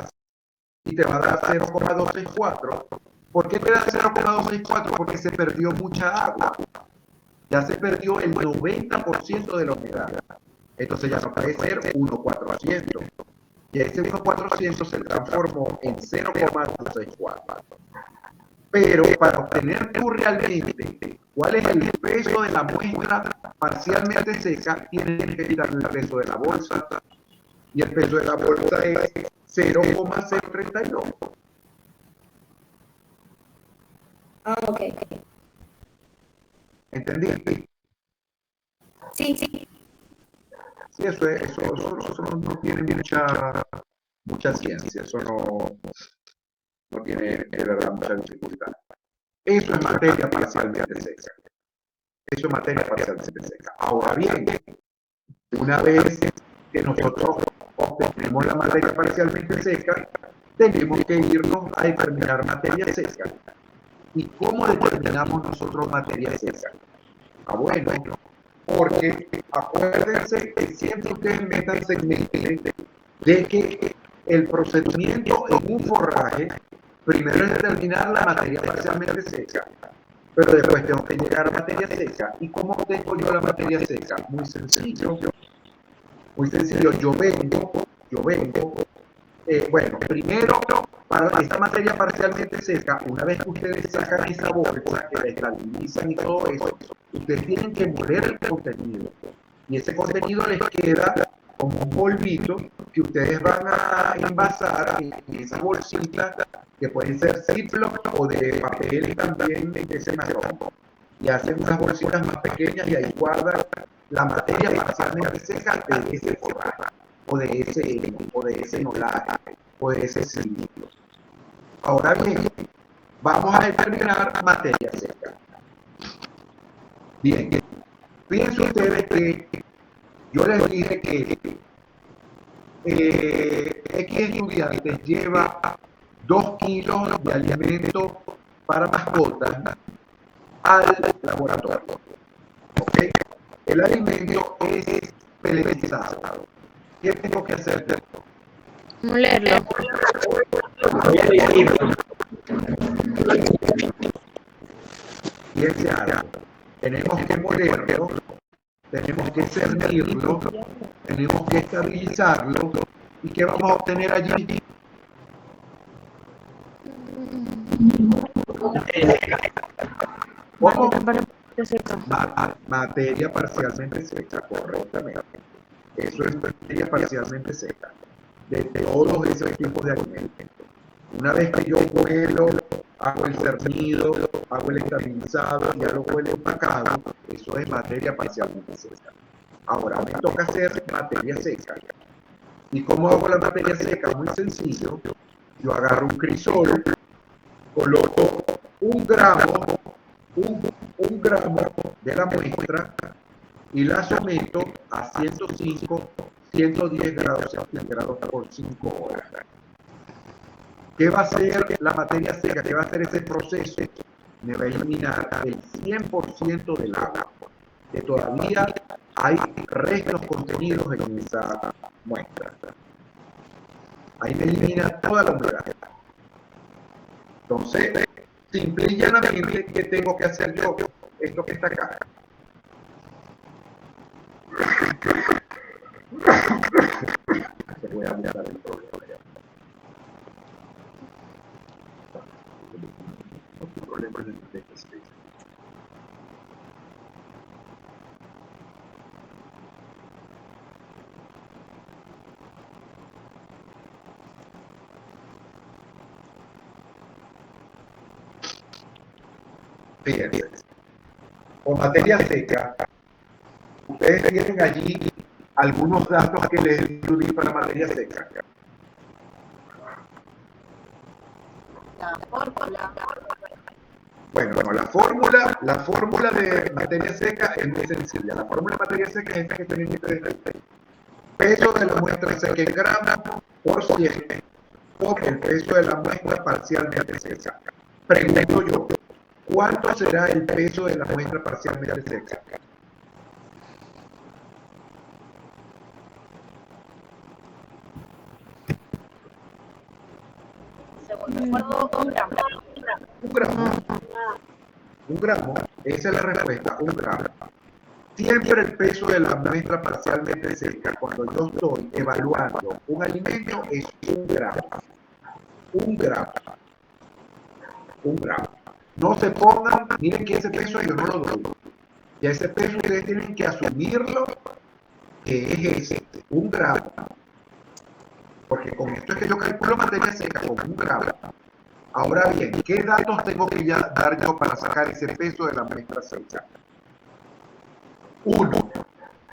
y te va a dar 0,264. ¿Por qué te da 0,264? Porque se perdió mucha agua. Ya se perdió el 90% de la humedad. Entonces ya no puede ser 1,400. Y ese 1,400 se transformó en 0,264. Pero para obtener tú realmente cuál es el peso de la muestra parcialmente seca, tienes que quitarle el peso de la bolsa. Y el peso de la bolsa es 0,032. Ah, ok. ¿Entendiste? Sí. Sí, eso no tiene mucha ciencia, eso no tiene de verdad mucha dificultad. Eso es materia parcialmente seca. Eso es materia parcialmente seca. Ahora bien, una vez que nosotros obtenemos la materia parcialmente seca, tenemos que irnos a determinar materia seca. ¿Y cómo determinamos nosotros materia seca? Bueno, porque acuérdense que siempre ustedes metanse en mente de que el procedimiento en un forraje primero es determinar la materia parcialmente seca, pero después tengo que llegar a materia seca. ¿Y cómo obtengo yo la materia seca? Muy sencillo. Yo vengo, bueno, primero, para esta materia parcialmente seca, una vez que ustedes sacan esa bolsa, que la estabilizan y todo eso, ustedes tienen que moler el contenido. Y ese contenido les queda como un polvito que ustedes van a envasar en esa bolsita, que pueden ser Ziploc o de papel también de ese marrón. Y hacen unas bolsitas más pequeñas y ahí guardan la materia parcialmente seca de ese forraje, o de ese nolaje, o de ese cilindro. Ahora bien, vamos a determinar materia seca. Bien, fíjense ustedes que yo les dije que X estudiantes lleva 2 kilos de alimento para mascotas al laboratorio. ¿Ok? El alimento es peletizado. ¿Qué tengo que hacer? Vamos a leerlo. Voy a leerlo. Fíjense algo. Tenemos que molerlo, tenemos que cernirlo, tenemos que estabilizarlo. ¿Y qué vamos a obtener allí? ¿Cómo? Materia parcialmente seca, correctamente. Eso es materia parcialmente seca, de todos esos tipos de alimentos. Una vez que yo vuelo, hago el cernido, hago el estabilizado y hago el empacado, eso es materia parcialmente seca. Ahora me toca hacer materia seca. ¿Y cómo hago la materia seca? Muy sencillo. Yo agarro un crisol, coloco un gramo de la muestra y la someto a 105, 110 grados centígrados por 5 horas. ¿Qué va a hacer la materia seca? ¿Qué va a hacer ese proceso? Me va a eliminar el 100% del agua, que todavía hay restos contenidos en esa muestra. Ahí me elimina toda la humedad. Entonces, simple y llanamente, ¿qué tengo que hacer yo? Esto que está acá. Se voy a mirar el problema. Fíjense, con materia seca, ustedes tienen allí algunos datos que les incluí para materia seca. La fórmula. Bueno, la fórmula de materia seca es muy sencilla. La fórmula de materia seca es esta que tienen ustedes ahí. Peso de la muestra seca en gramos por 100 por el peso de la muestra parcialmente seca. Pregunto yo, ¿cuánto será el peso de la muestra parcialmente seca? Según recuerdo, un gramo. Un gramo, esa es la respuesta, un gramo. Siempre el peso de la muestra parcialmente seca, cuando yo estoy evaluando un alimento, es un gramo. Un gramo. Un gramo. No se pongan, miren que ese peso yo no lo doy. Y a ese peso ustedes tienen que asumirlo, que es ese, un gramo. Porque con esto es que yo calculo materia seca con un gramo. Ahora bien, ¿qué datos tengo que ya dar yo para sacar ese peso de la muestra seca? 1.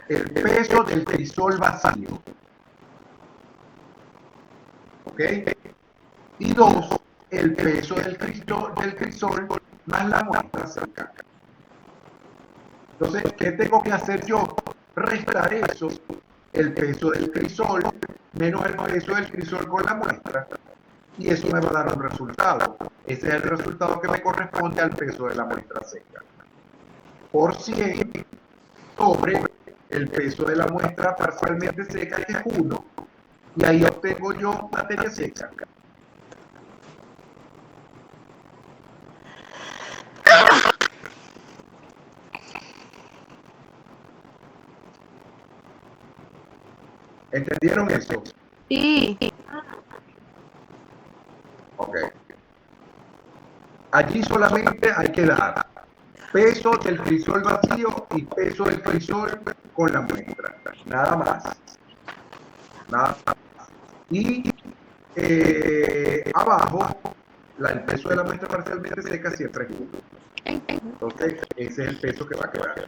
El peso del crisol vacío. ¿Ok? Y 2. El peso del crisol más la muestra seca. Entonces, ¿qué tengo que hacer yo? Restar eso, el peso del crisol menos el peso del crisol con la muestra. Y eso me va a dar un resultado. Ese es el resultado que me corresponde al peso de la muestra seca. Por 100 sobre el peso de la muestra parcialmente seca, que es 1. Y ahí obtengo yo materia seca. ¿Entendieron eso? Sí. Ok. Allí solamente hay que dar peso del crisol vacío y peso del crisol con la muestra. Nada más. Nada más. Y abajo, el peso de la muestra parcialmente seca siempre es 1. Entonces, ese es el peso que va a quedar.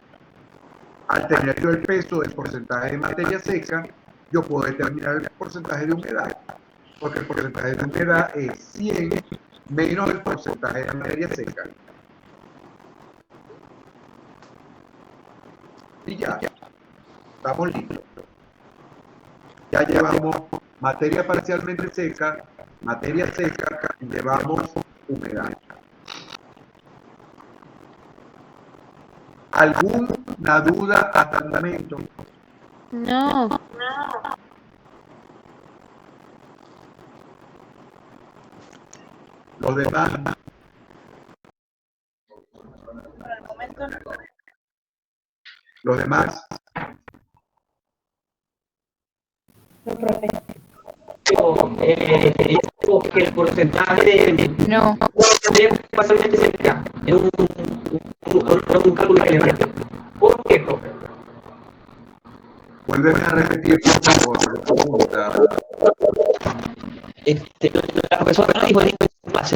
Al tener yo el peso del porcentaje de materia seca, yo puedo determinar el porcentaje de humedad, porque el porcentaje de humedad es 100 menos el porcentaje de materia seca. Y ya, estamos listos. Ya llevamos materia parcialmente seca, materia seca, y llevamos humedad. ¿Alguna duda hasta el momento? No. Los demás, Por el momento no. los demás. No, profe. Que el porcentaje de No. parcialmente cerca es un cálculo relevante. ¿Por qué, profe? Vuelve a repetir, por favor, la pregunta. La profesora dijo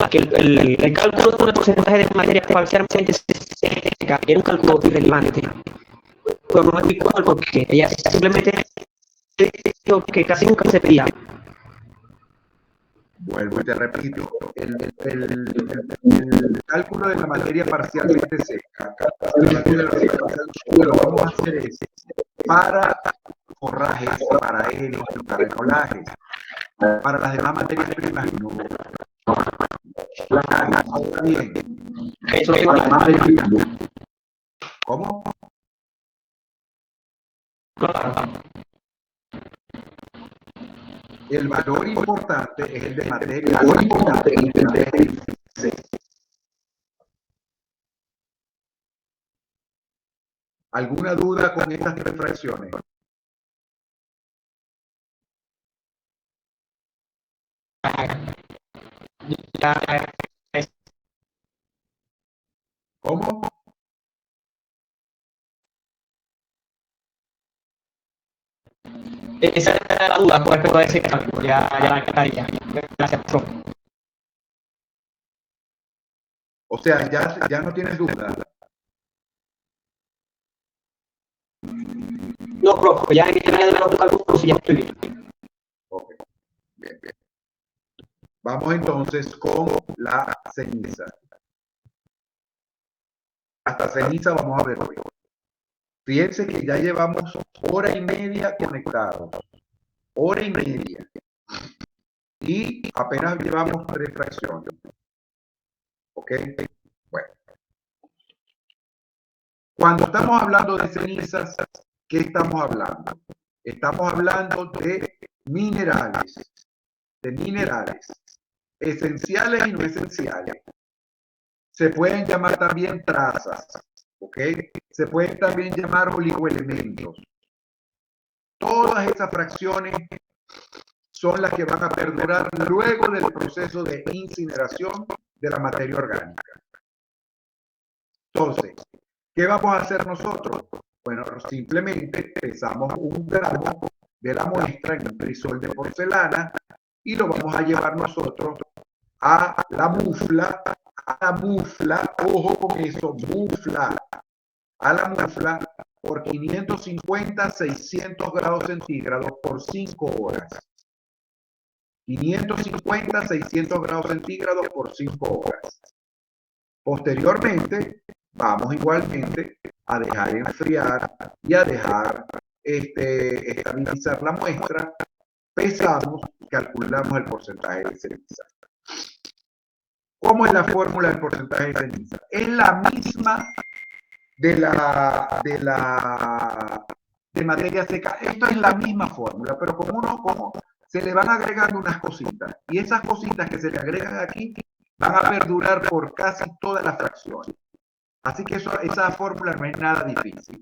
que el cálculo de un porcentaje de materia parcialmente seca era un cálculo irrelevante. Pero no me explicó el por qué. Ella simplemente dijo que casi nunca se pedía. Vuelvo y te repito, el cálculo de la materia parcialmente seca, lo vamos a hacer es para forrajes, para helio, para enrolajes. Para las demás materias primas, no. Ahora bien, ¿cómo? El valor importante es el de materia. ¿Alguna duda con estas tres fracciones? ¿Cómo? Esa era la duda con respecto a ese cálculo. Ya la aclararía. Gracias, profe. O sea, ya no tienes duda. No, profe, ya en el área de los cálculos ya estoy bien. Ok, bien, bien. Vamos entonces con la ceniza. Hasta ceniza vamos a ver hoy. Fíjense que ya llevamos hora y media conectados. Hora y media. Y apenas llevamos 3 fracciones. ¿Ok? Bueno. Cuando estamos hablando de cenizas, ¿qué estamos hablando? Estamos hablando de minerales. De minerales. Esenciales y no esenciales. Se pueden llamar también trazas. ¿Ok? Se pueden también llamar oligoelementos. Todas esas fracciones son las que van a perdurar luego del proceso de incineración de la materia orgánica. Entonces, ¿qué vamos a hacer nosotros? Bueno, simplemente pesamos 1 gramo de la muestra en un crisol de porcelana y lo vamos a llevar nosotros a la mufla, ojo con eso, a la mufla por 550, 600 grados centígrados por 5 horas. 550, 600 grados centígrados por 5 horas. Posteriormente, vamos igualmente a dejar enfriar y a dejar estabilizar la muestra. Pesamos, calculamos el porcentaje de ceniza. ¿Cómo es la fórmula del porcentaje de ceniza? Es la misma de materia seca. Esto es la misma fórmula, pero como se le van agregando unas cositas. Y esas cositas que se le agregan aquí van a perdurar por casi todas las fracciones. Así que esa fórmula no es nada difícil.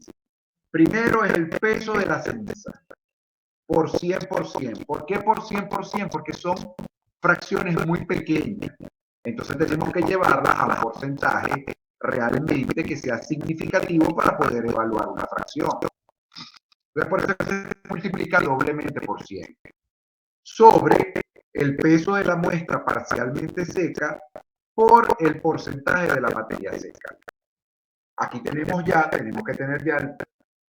Primero es el peso de la ceniza por 100%. ¿Por qué por 100%? Porque son fracciones muy pequeñas. Entonces tenemos que llevarlas a un porcentaje realmente que sea significativo para poder evaluar una fracción. Entonces por eso se multiplica doblemente por 100. Sobre el peso de la muestra parcialmente seca por el porcentaje de la materia seca. Aquí tenemos que tener ya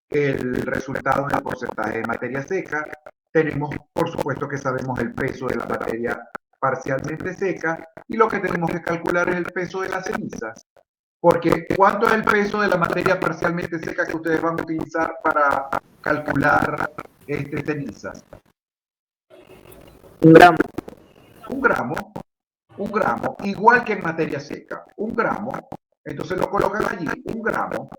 el resultado del porcentaje de materia seca. Tenemos, por supuesto, que sabemos el peso de la materia parcialmente seca y lo que tenemos que calcular es el peso de las cenizas. Porque ¿cuánto es el peso de la materia parcialmente seca que ustedes van a utilizar para calcular cenizas? 1 gramo. 1 gramo. 1 gramo, igual que en materia seca. 1 gramo. Entonces lo colocan allí, 1 gramo.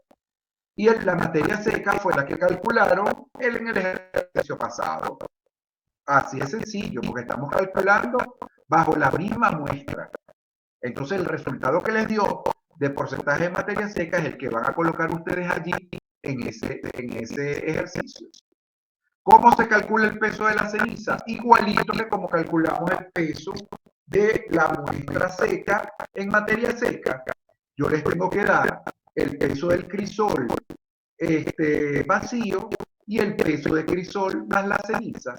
Y la materia seca fue la que calcularon en el ejercicio pasado. Así es sencillo, porque estamos calculando bajo la misma muestra. Entonces el resultado que les dio de porcentaje de materia seca es el que van a colocar ustedes allí en ese ejercicio. ¿Cómo se calcula el peso de la ceniza? Igualito que como calculamos el peso de la muestra seca en materia seca. Yo les tengo que dar el peso del crisol vacío y el peso de crisol más la ceniza.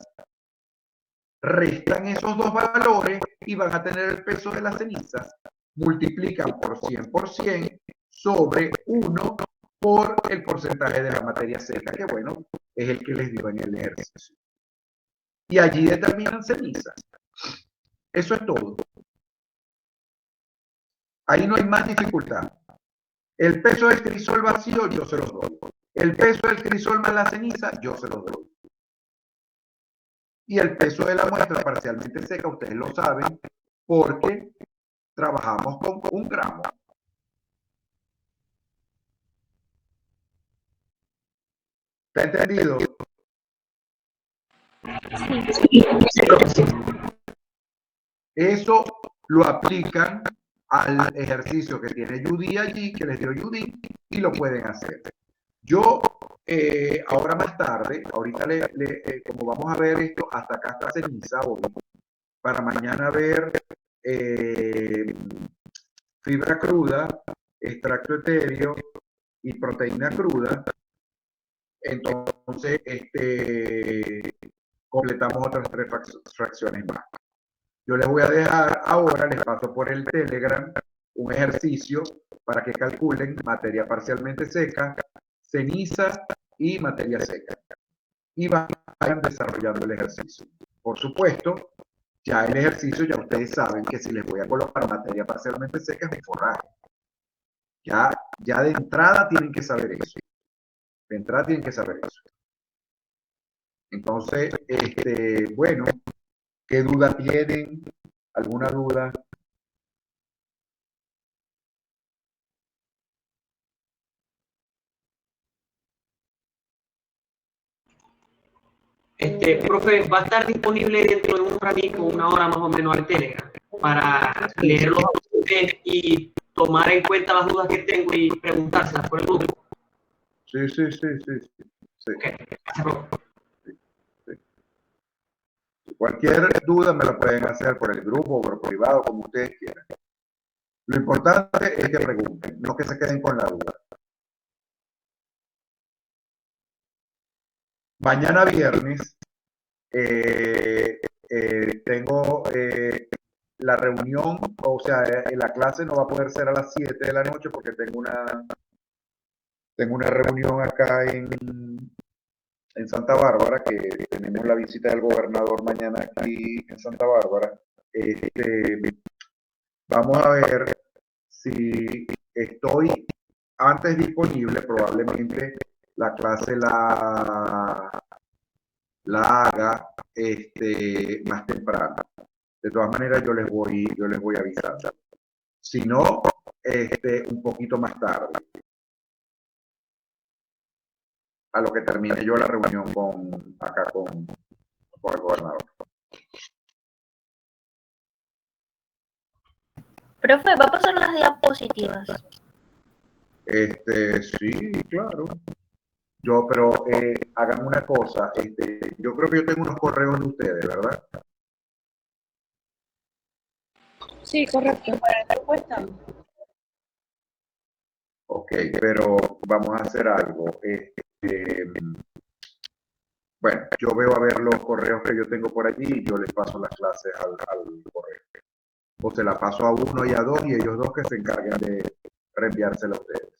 Restan esos dos valores y van a tener el peso de la ceniza. Multiplican por 100% sobre 1 por el porcentaje de la materia seca, que bueno, es el que les dio en el ejercicio. Y allí determinan cenizas. Eso es todo. Ahí no hay más dificultad. El peso del crisol vacío, yo se los doy. El peso del crisol más la ceniza, yo se los doy. Y el peso de la muestra parcialmente seca, ustedes lo saben, porque trabajamos con 1 gramo. ¿Está entendido? Eso lo aplican al ejercicio que tiene Judy allí, que les dio Judy, y lo pueden hacer. Yo, ahora más tarde, ahorita como vamos a ver esto, hasta acá está ceniza hoy, para mañana ver fibra cruda, extracto etéreo y proteína cruda. Entonces, completamos otras 3 fracciones más. Yo les voy a dejar ahora, les paso por el Telegram, un ejercicio para que calculen materia parcialmente seca, ceniza y materia seca. Y vayan desarrollando el ejercicio. Por supuesto, ya el ejercicio, ya ustedes saben que si les voy a colocar materia parcialmente seca es un forraje. Ya de entrada tienen que saber eso. De entrada tienen que saber eso. Entonces, bueno, ¿qué duda tienen? ¿Alguna duda? Profe, ¿va a estar disponible dentro de un ratito, 1 hora más o menos, al Telegram para leer los apuntes y tomar en cuenta las dudas que tengo y preguntárselas por el grupo? Sí. Okay. Gracias, profe. Cualquier duda me la pueden hacer por el grupo o por privado, como ustedes quieran. Lo importante es que pregunten, no que se queden con la duda. Mañana viernes tengo la reunión, o sea, la clase no va a poder ser a las 7 de la noche porque tengo una reunión acá en Santa Bárbara, que tenemos la visita del gobernador mañana aquí en Santa Bárbara. Vamos a ver si estoy antes disponible. Probablemente la clase la haga más temprano. De todas maneras, yo les voy avisando. Si no, un poquito más tarde, a lo que termine yo la reunión acá con el gobernador. Profe, ¿va a pasar las diapositivas? Sí, claro. Pero hagan una cosa, yo creo que yo tengo unos correos de ustedes, ¿verdad? Sí, correcto. Para la respuesta. Ok, pero vamos a hacer algo. Bueno, yo veo a ver los correos que yo tengo por allí y yo les paso las clases al correo. O se la paso a uno y a dos y ellos dos que se encarguen de reenviársela a ustedes.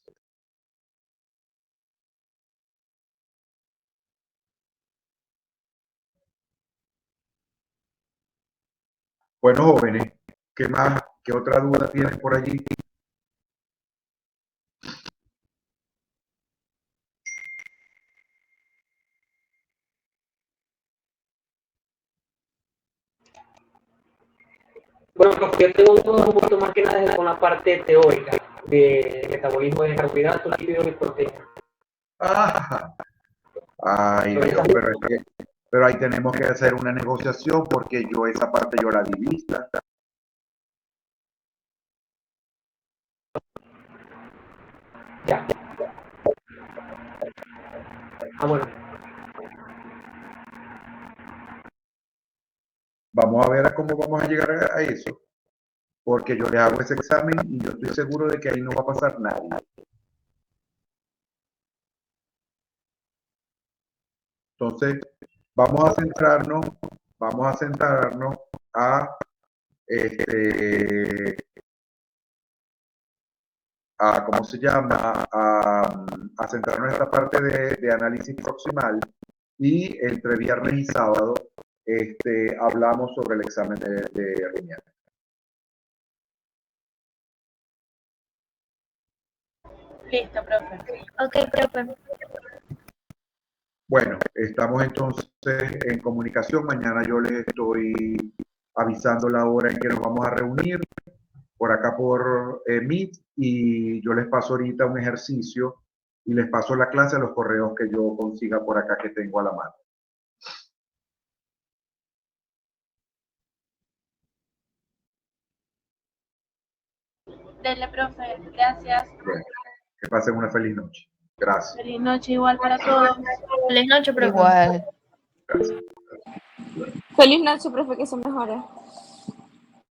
Bueno, jóvenes, ¿qué más? ¿Qué otra duda tienen por allí? Bueno, profe, yo tengo dudas un poquito más que nada con la parte teórica de metabolismo de carbohidratos, lípidos y proteínas. Ay, Dios, pero ahí tenemos que hacer una negociación porque esa parte yo la di vista. Ya. Ah, bueno. Vamos a ver a cómo vamos a llegar a eso, porque yo les hago ese examen y yo estoy seguro de que ahí no va a pasar nadie. Entonces, vamos a centrarnos ¿cómo se llama? A centrarnos en esta parte de análisis proximal, y entre viernes y sábado hablamos sobre el examen de Rinier. Listo, profe. Ok, profe. Bueno, estamos entonces en comunicación. Mañana yo les estoy avisando la hora en que nos vamos a reunir por acá por Meet, y yo les paso ahorita un ejercicio y les paso la clase a los correos que yo consiga por acá, que tengo a la mano. Dele, profe. Gracias. Bueno, que pasen una feliz noche. Gracias. Feliz noche igual para todos. Feliz noche, profe. Igual. Gracias. Feliz noche, profe, que se mejore.